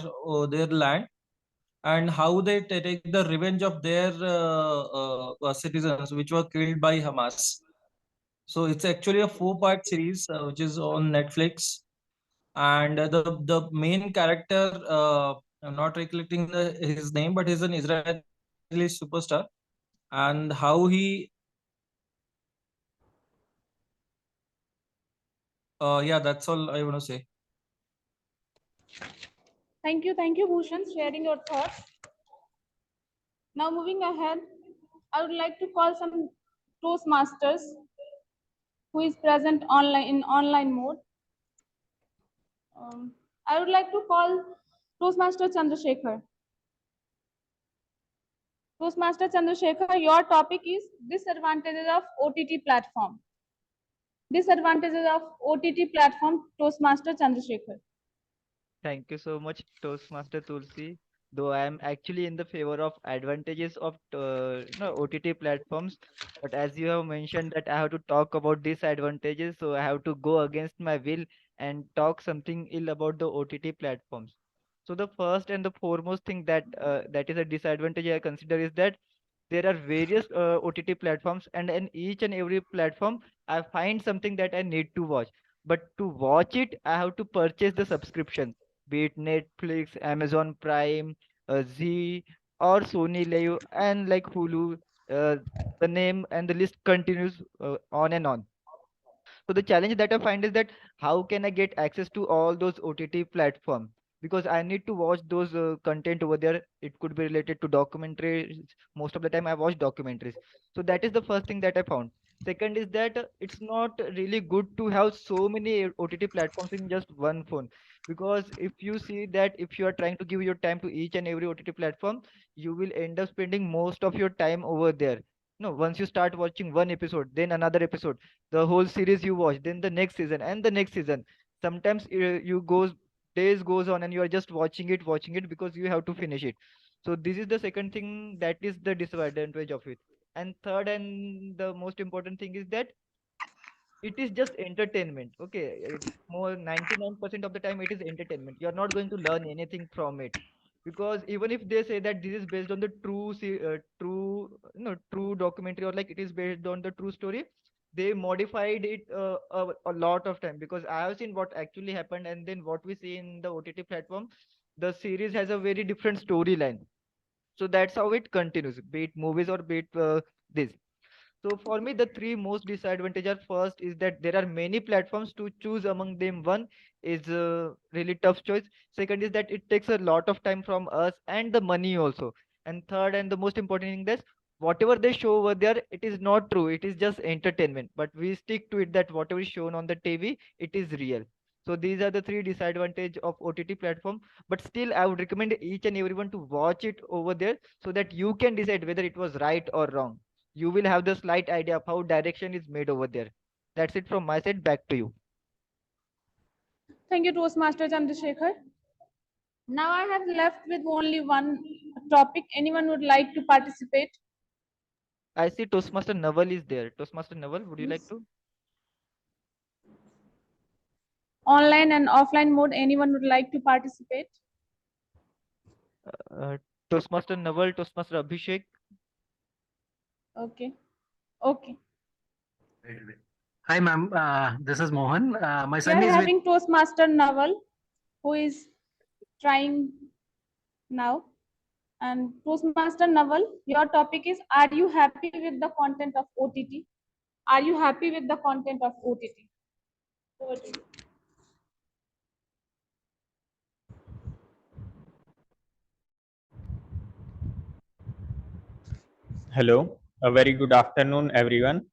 land and how they take the revenge of their citizens which were killed by Hamas. So it's actually a 4-part series which is on Netflix, and the main character, I'm not recollecting his name, but he's an Israeli superstar, and how he yeah, that's all I want to say. thank you, Bhushan, sharing your thoughts. Now moving ahead, I would like to call some Toastmasters who is present online in online mode. I would like to call Toastmaster Chandrashekhar. Toastmaster Chandrashekhar, your topic is disadvantages of OTT platform. Disadvantages of OTT platform, Toastmaster Chandrashekhar. Thank you so much, Toastmaster Tulsi. Though I am actually in the favor of advantages of OTT platforms, but as you have mentioned that I have to talk about disadvantages, so I have to go against my will and talk something ill about the OTT platforms. So the first and the foremost thing that is a disadvantage I consider is that there are various OTT platforms, and in each and every platform, I find something that I need to watch. But to watch it, I have to purchase the subscription, be it Netflix, Amazon Prime, Z, or Sony Live, and like Hulu. uh, the name and the list continues on and on. So the challenge that I find is that how can I get access to all those OTT platforms? Because I need to watch those content over there. It could be related to documentaries. Most of the time, I watch documentaries. So that is the first thing that I found. Second is that it's not really good to have so many OTT platforms in just one phone. Because if you see that if you are trying to give your time to each and every OTT platform, you will end up spending most of your time over there. No, once you start watching one episode, then another episode, the whole series you watch, then the next season and the next season. Sometimes you goes days goes on and you are just watching it because you have to finish it. So this is the second thing that is the disadvantage of it. And third and the most important thing is that it is just entertainment. Okay, more 99% of the time it is entertainment. You're not going to learn anything from it, because even if they say that this is based on the true true documentary, or like it is based on the true story, they modified it a lot of time, because I have seen what actually happened and then what we see in the OTT platform. The series has a very different storyline. So that's how it continues, be it movies or be it this. So for me, the three most disadvantages are: first is that there are many platforms to choose among them. One is a really tough choice. Second is that it takes a lot of time from us and the money also. And third and the most important thing is whatever they show over there, it is not true. It is just entertainment. But we stick to it that whatever is shown on the TV, it is real. So these are the three disadvantages of OTT platform. But still, I would recommend each and everyone to watch it over there so that you can decide whether it was right or wrong. You will have the slight idea of how direction is made over there. That's it from my side. Back to you. Thank you, Toastmaster Chandrashekhar. Now I have left with only one topic. Anyone would like to participate? I see Toastmaster Naval is there. Toastmaster Naval, would you like to? Online and offline mode, anyone would like to participate? Uh, Toastmaster Naval, Toastmaster Abhishek. Okay. Okay. Hi, ma'am. This is Mohan. My We son are is with. having Toastmaster Naval, who is trying now. And Toastmaster Naval, your topic is: are you happy with the content of OTT? Are you happy with the content of OTT? Over to you. Hello, a very good afternoon, everyone.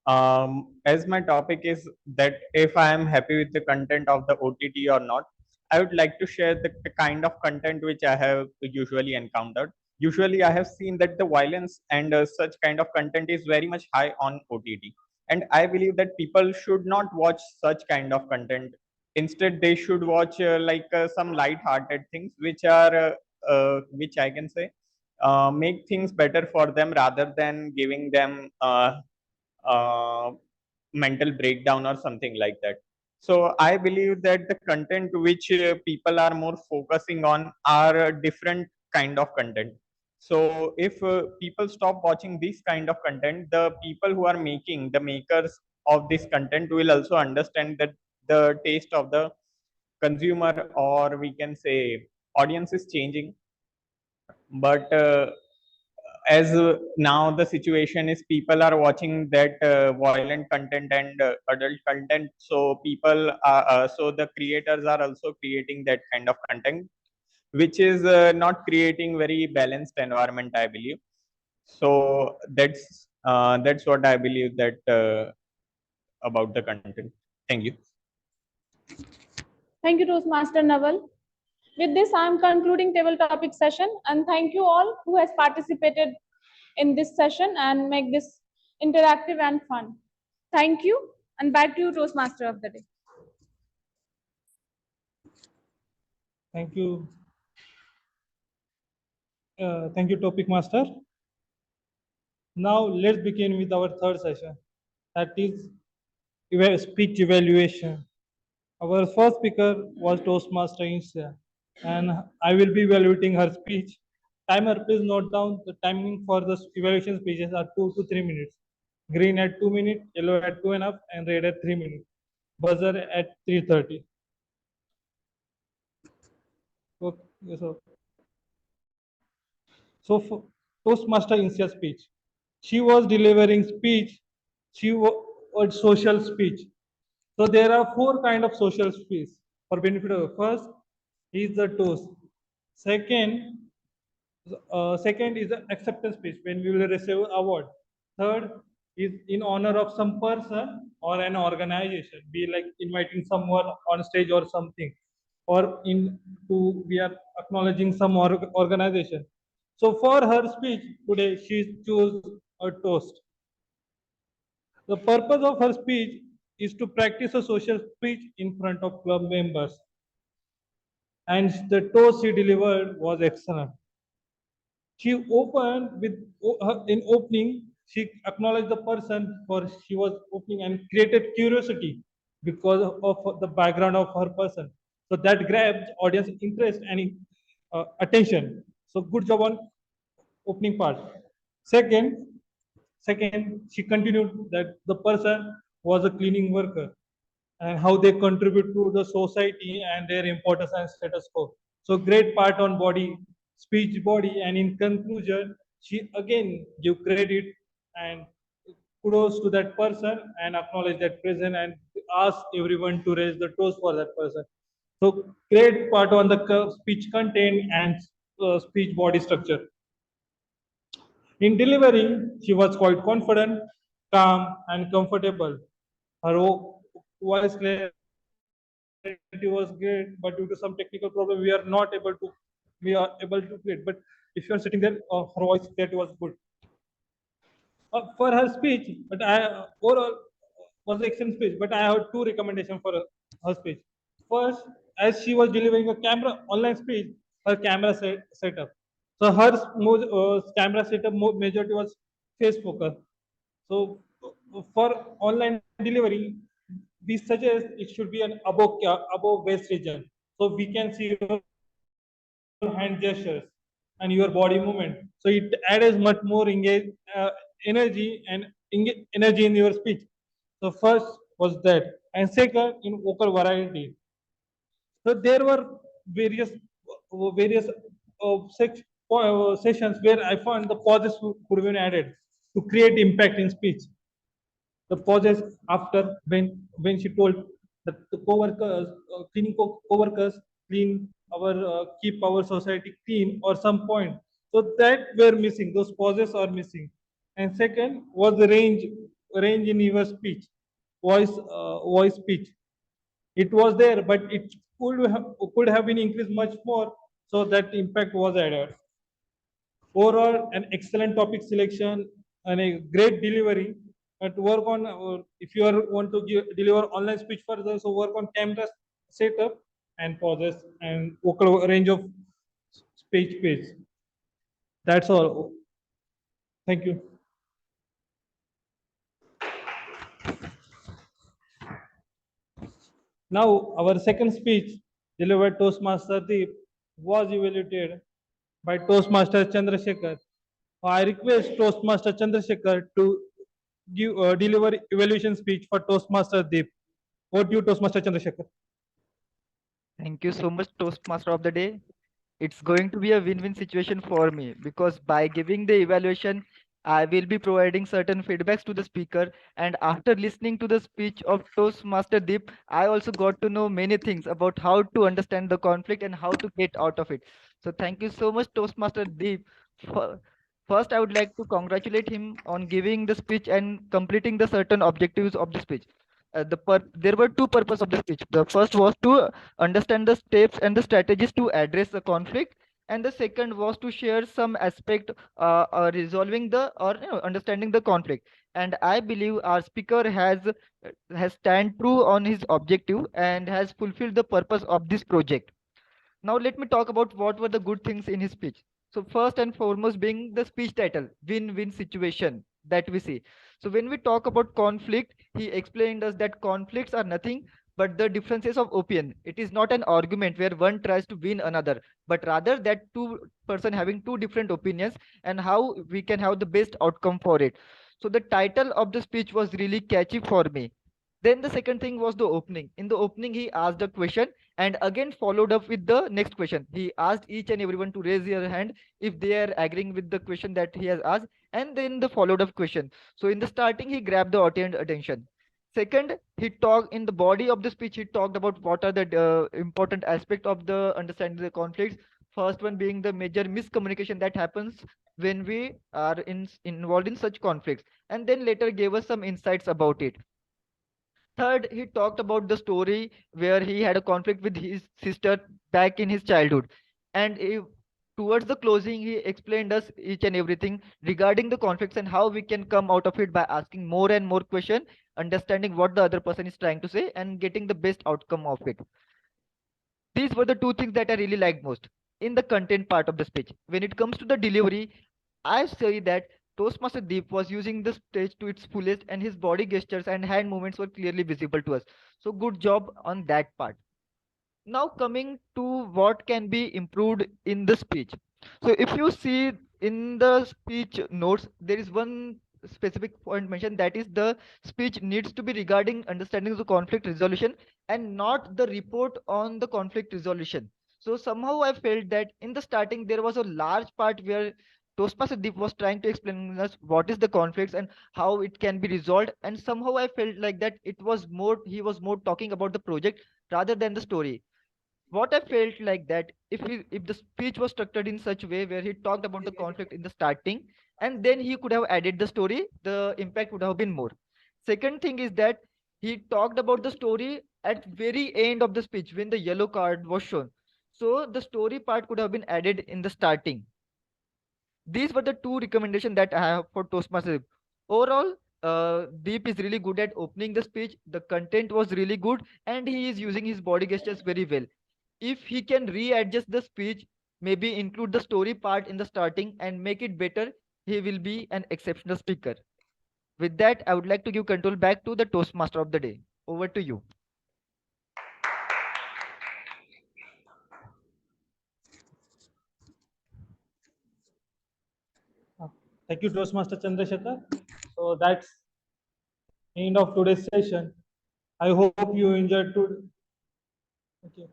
As my topic is that if I am happy with the content of the OTT or not, I would like to share the kind of content which I have usually encountered. Usually, I have seen that the violence and such kind of content is very much high on OTT, and I believe that people should not watch such kind of content. Instead, they should watch some light-hearted things, which I can say make things better for them rather than giving them uh, mental breakdown or something like that. So I believe that the content which people are more focusing on are different kind of content. So if people stop watching this kind of content, the people who are making, the makers of this content, will also understand that the taste of the consumer, or we can say audience, is changing. But as now the situation is, people are watching that violent content and adult content, so so the creators are also creating that kind of content, which is not creating very balanced environment, I believe. So that's what I believe that about the content. Thank you. Thank you, Toastmaster Naval. With this, I am concluding table topic session, and thank you all who has participated in this session and make this interactive and fun. Thank you, and back to you, Toastmaster of the day. Thank you. Thank you, Topic Master. Now let's begin with our third session, that is speech evaluation. Our first speaker was Toastmaster Insha, and I will be evaluating her speech. Timer, please note down the timing for the evaluation speeches are 2 to 3 minutes. Green at 2 minutes, yellow at 2.5, and red at 3 minutes. Buzzer at 3:30. Okay, yes, sir. So Toastmaster initial speech. She was delivering speech. She was social speech. So there are four kind of social speech for benefit of first is the toast. Second, second is the acceptance speech when we will receive award. Third is in honor of some person or an organization, be like inviting someone on stage or something, or in to we are acknowledging some organization. So for her speech today, she chose a toast. The purpose of her speech is to practice a social speech in front of club members, and the toast she delivered was excellent. She opened with in opening. She acknowledged the person for she was opening and created curiosity because of the background of her person. So that grabbed audience interest and attention. So good job on opening part. Second, second, she continued that the person was a cleaning worker and how they contribute to the society and their importance and status quo. So great part on body, speech body, and in conclusion, she again give credit and kudos to that person and acknowledge that present and ask everyone to raise the toast for that person. So great part on the speech content and speech body structure. In delivering, she was quite confident, calm, and comfortable. Her voice clarity was great, but due to some technical problem, we are able to create. But if you are sitting there, her voice clarity was good. For her speech, but I overall was an excellent speech. But I have two recommendations for her speech. First, as she was delivering a camera online speech, her camera setup. So her camera setup majority was face focus. So for online delivery, we suggest it should be an above waist region, so we can see your hand gestures and your body movement. So it adds much more energy and energy in your speech. So first was that, and second in vocal variety. So there were various sessions where I found the pauses could be added to create impact in speech. The pauses after when she told that the co-workers cleaning co-workers clean our keep our society clean or some point, so that were missing, those pauses are missing. And second was the range in your speech, voice speech. It was there, but it could have been increased much more, so that impact was added. Overall, an excellent topic selection and a great delivery. And to work on, if you want to deliver online speech further, so work on camera setup and pauses and vocal range of speech page. That's all. Thank you. Now, our second speech delivered Toastmaster Deep was evaluated by Toastmaster Chandrashekhar. I request Toastmaster Chandrashekhar to deliver evaluation speech for Toastmaster Deep. Over to you, Toastmaster Chandrashekhar. Thank you so much, Toastmaster of the Day. It's going to be a win-win situation for me because by giving the evaluation, I will be providing certain feedbacks to the speaker. And after listening to the speech of Toastmaster Deep, I also got to know many things about how to understand the conflict and how to get out of it. So thank you so much, Toastmaster Deep. First, I would like to congratulate him on giving the speech and completing the certain objectives of the speech. There were two purposes of the speech. The first was to understand the steps and the strategies to address the conflict, and the second was to share some aspect resolving the or understanding the conflict. And I believe our speaker has stand true on his objective and has fulfilled the purpose of this project. Now let me talk about what were the good things in his speech. So first and foremost being the speech title, win-win situation that we see. So when we talk about conflict, he explained us that conflicts are nothing but the differences of opinion. It is not an argument where one tries to win another, but rather that two person having two different opinions and how we can have the best outcome for it. So the title of the speech was really catchy for me. Then the second thing was the opening. In the opening, he asked a question And again followed up with the next question. He asked each and everyone to raise their hand if they are agreeing with the question that he has asked, and then the followed up question. So in the starting, he grabbed the audience attention. Second, he talked in the body of the speech. He talked about what are the important aspect of the understanding the conflicts. First one being the major miscommunication that happens when we are involved in such conflicts, and then later gave us some insights about it. Third, he talked about the story where he had a conflict with his sister back in his childhood. And towards the closing, he explained us each and everything regarding the conflicts and how we can come out of it by asking more and more questions, understanding what the other person is trying to say, and getting the best outcome of it. These were the two things that I really liked most in the content part of the speech. When it comes to the delivery, I say that Toastmaster Deep was using the stage to its fullest, and his body gestures and hand movements were clearly visible to us. So, good job on that part. Now, coming to what can be improved in the speech. So, if you see in the speech notes, there is one specific point mentioned, that is the speech needs to be regarding understanding the conflict resolution and not the report on the conflict resolution. So somehow I felt that in the starting there was a large part where Toastmaster Deep was trying to explain us what is the conflicts and how it can be resolved, and somehow I felt like that it was more he was more talking about the project rather than the story. What I felt like that if the speech was structured in such a way where he talked about the conflict in the starting and then he could have added the story, the impact would have been more. Second thing is that he talked about the story at very end of the speech when the yellow card was shown. So the story part could have been added in the starting. These were the two recommendations that I have for Toastmasters. Overall, Deep is really good at opening the speech. The content was really good, and he is using his body gestures very well. If he can readjust the speech, maybe include the story part in the starting and make it better, he will be an exceptional speaker. With that, I would like to give control back to the Toastmaster of the day. Over to you. Thank you, Toastmaster Chandrashekhar. So that's end of today's session. I hope you enjoyed today. Okay.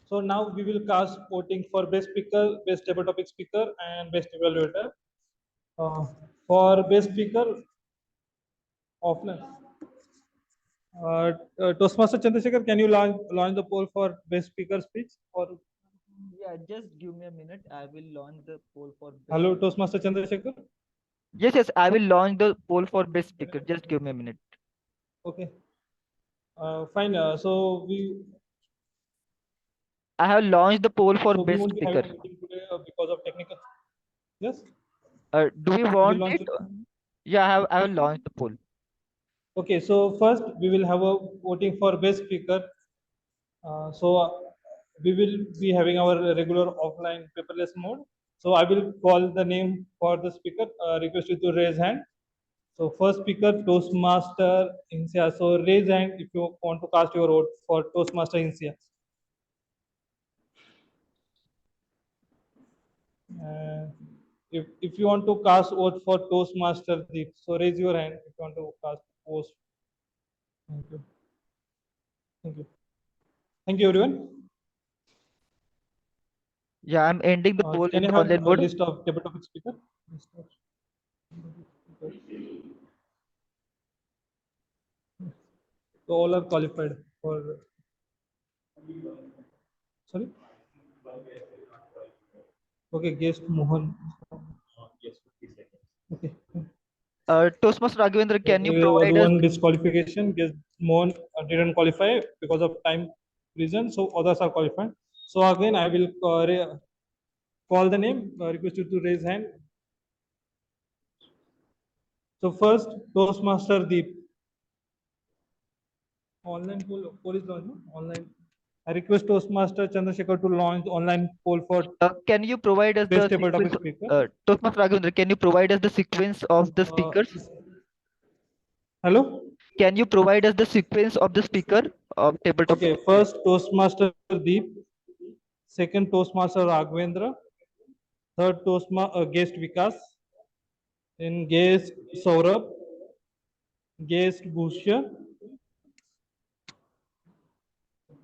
So now we will cast voting for best speaker, best table topic speaker, and best evaluator. For best speaker, offline. Toastmaster Chandrasekhar, can you launch the poll for best speaker speech? Or Yeah, just give me a minute. I will launch the poll for best. Hello, Toastmaster Chandrasekhar. Yes, I will launch the poll for best speaker. Just give me a minute. Okay. Fine. So I have launched the poll for we best won't be speaker. having a meeting today because of technical. Yes. Do we want it? Yeah, I will launch the poll. Okay. So first we will have a voting for best speaker. We will be having our regular offline paperless mode. So I will call the name for the speaker. Request you to raise hand. So first speaker, Toastmaster Insia. So raise hand if you want to cast your vote for Toastmaster Insia. If you want to cast vote for Toastmaster Deep, so raise your hand if you want to cast post. Thank you. Thank you. Thank you, everyone. Yeah, I'm ending the poll Can in I the have online a mode. list of table topic speaker? So all are qualified for. Sorry. Okay, guest Mohan. Okay. Toastmaster Raghavendra, can you There was provide us? one disqualification. Guest Mohan didn't qualify because of time reason. So others are qualified. So again, I will call the name. Request you to raise hand. So first, Toastmaster Deep. Online poll is launched. Online. I request Toastmaster Chandrasekhar to launch online poll for. Can you provide us the best table topic sequence? speaker? Toastmaster Raghavendra, can you provide us the sequence of the speakers? Hello. Can you provide us the sequence of the speaker of table topic? Okay, first Toastmaster Deep, second Toastmaster Raghavendra, third guest Vikas, then guest Saurabh, guest Bhushya.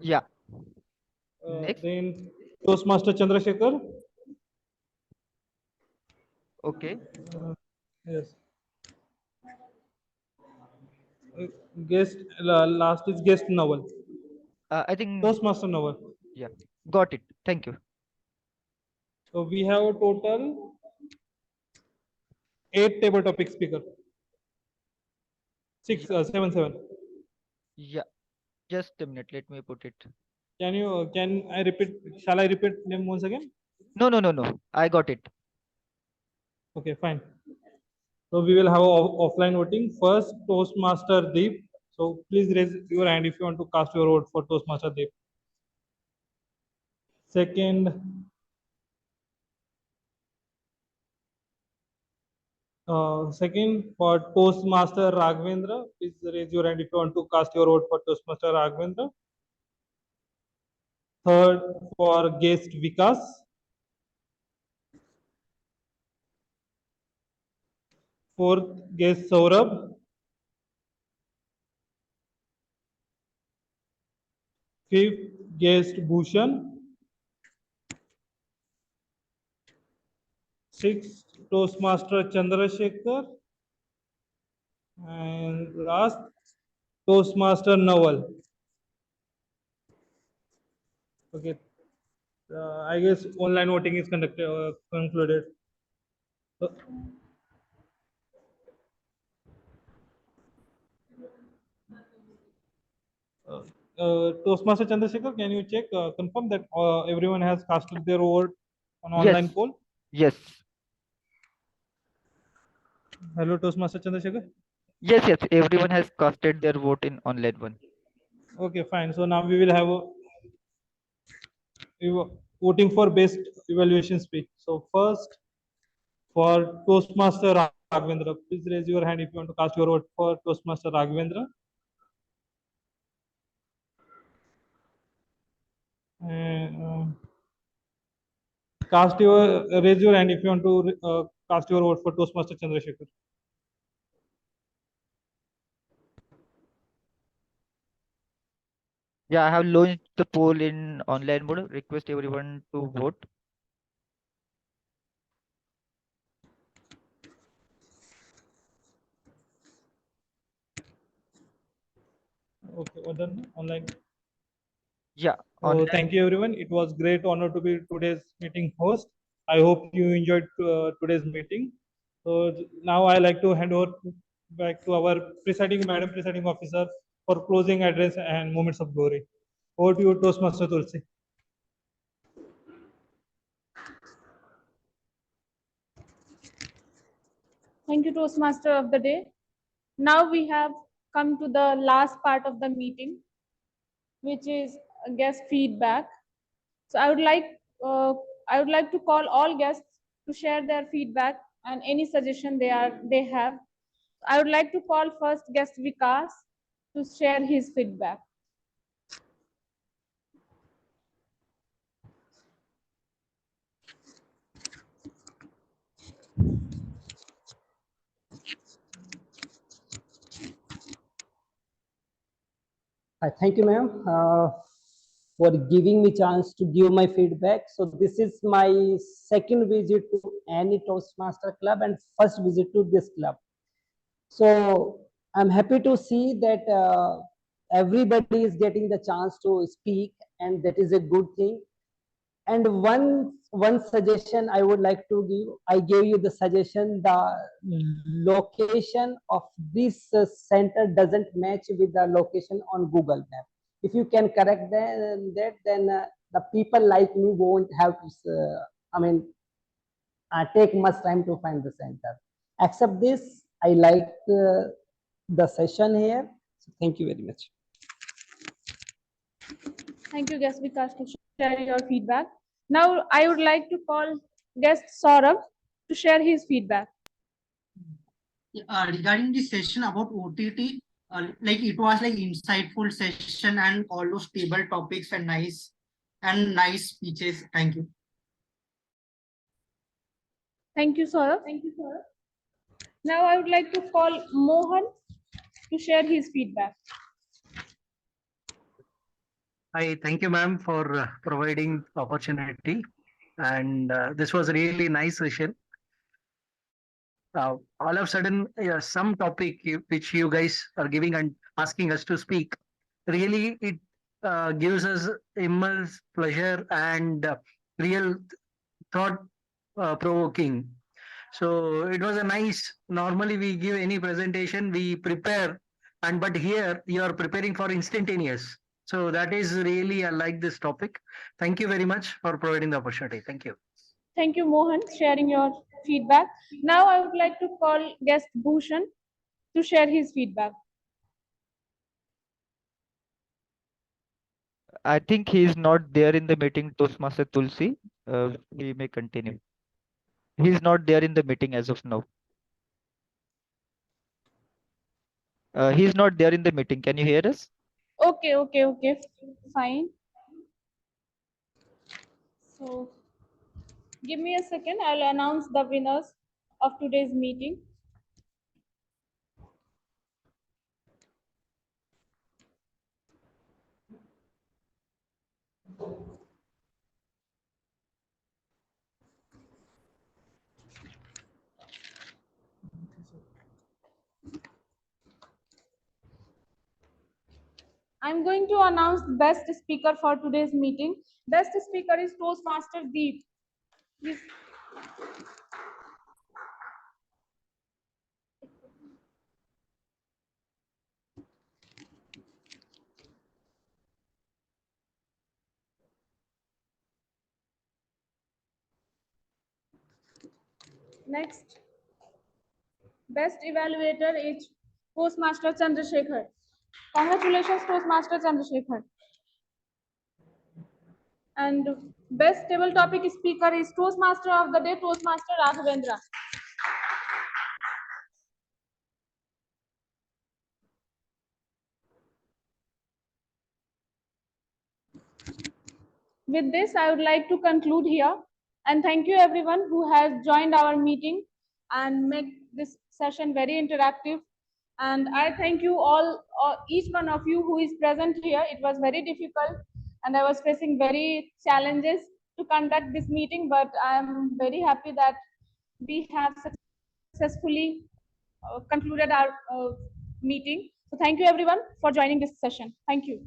Yeah. Next. Then Toastmaster Chandrashekhar. Okay. Yes. Guest last is guest novel. I think. Toastmaster novel. Yeah. Got it. Thank you. So we have a total 8 table topic speaker. 7. Yeah. Just a minute. Let me put it. Can I repeat? Shall I repeat them once again? No, no, no, no. I got it. Okay, fine. So we will have offline voting. First, Toastmaster Deep. So please raise your hand if you want to cast your vote for Toastmaster Deep. Second, second for Toastmaster Raghavendra. Please raise your hand if you want to cast your vote for Toastmaster Raghavendra. Third, for guest Vikas. Fourth, guest Saurabh. Fifth, guest Bhushan. Sixth, Toastmaster Chandrashekhar. And last, Toastmaster Naval. Okay. I guess online voting is concluded. Toastmaster Chandrasekhar, can you check, confirm that everyone has casted their vote on online Yes. poll? Yes. Hello, Toastmaster Chandrasekhar. Yes. Yes. Everyone has casted their vote in online one. Okay, fine. So now we will have voting for best evaluation speech. So first, for Toastmaster Raghavendra, please raise your hand if you want to cast your vote for Toastmaster Raghavendra. And raise your hand if you want to cast your vote for Toastmaster Chandrasekhar. Yeah, I have launched the poll in online mode. Request everyone to vote. Okay, well done. Online. Yeah. So Online. thank you everyone. It was great honor to be today's meeting host. I hope you enjoyed today's meeting. So now I like to hand over back to our Madam Presiding Officer for closing address and moments of glory. Over to you, Toastmaster Tulsi. Thank you, Toastmaster of the day. Now we have come to the last part of the meeting, which is guest feedback. So I would like to call all guests to share their feedback and any suggestion they have. I would like to call first guest Vikas to share his feedback. Thank you, ma'am, for giving me chance to give my feedback. So this is my second visit to any Toastmaster club and first visit to this club. So I'm happy to see that everybody is getting the chance to speak, and that is a good thing. And one suggestion I would like to give, I gave you the suggestion, the location of this center doesn't match with the location on Google Map. If you can correct that, then the people like me won't have to, take much time to find the center. Except this, I like the session here. So thank you very much. Thank you, guest Vikas, to share your feedback. Now I would like to call guest Saurabh to share his feedback. Regarding the session about OTT, like it was like insightful session and all those table topics and nice speeches. Thank you. Thank you, Saurabh. Now I would like to call Mohan to share his feedback. I thank you, ma'am, for providing the opportunity. And this was really nice session. All of a sudden, some topic which you guys are giving and asking us to speak, really it gives us immense pleasure and real thought provoking. So it was a nice. Normally, we give any presentation, we prepare, and but here you are preparing for instantaneous. So that is really I like this topic. Thank you very much for providing the opportunity. Thank you. Thank you, Mohan, sharing your feedback. Now I would like to call guest Bhushan to share his feedback. I think he is not there in the meeting, Toastmaster Tulsi. We may continue. He is not there in the meeting as of now. He is not there in the meeting. Can you hear us? Okay, fine. So give me a second. I'll announce the winners of today's meeting. I'm going to announce the best speaker for today's meeting. Best speaker is Toastmaster Deep. Please. Next, best evaluator is Toastmaster Chandrashekhar. Congratulations, Toastmaster Chandrashekhar. And best table topic speaker is Toastmaster of the day, Toastmaster Raghavendra. With this, I would like to conclude here. And thank you everyone who has joined our meeting and make this session very interactive. And I thank you all, each one of you who is present here. It was very difficult and I was facing very challenges to conduct this meeting, but I am very happy that we have successfully concluded our meeting. So thank you everyone for joining this session. Thank you.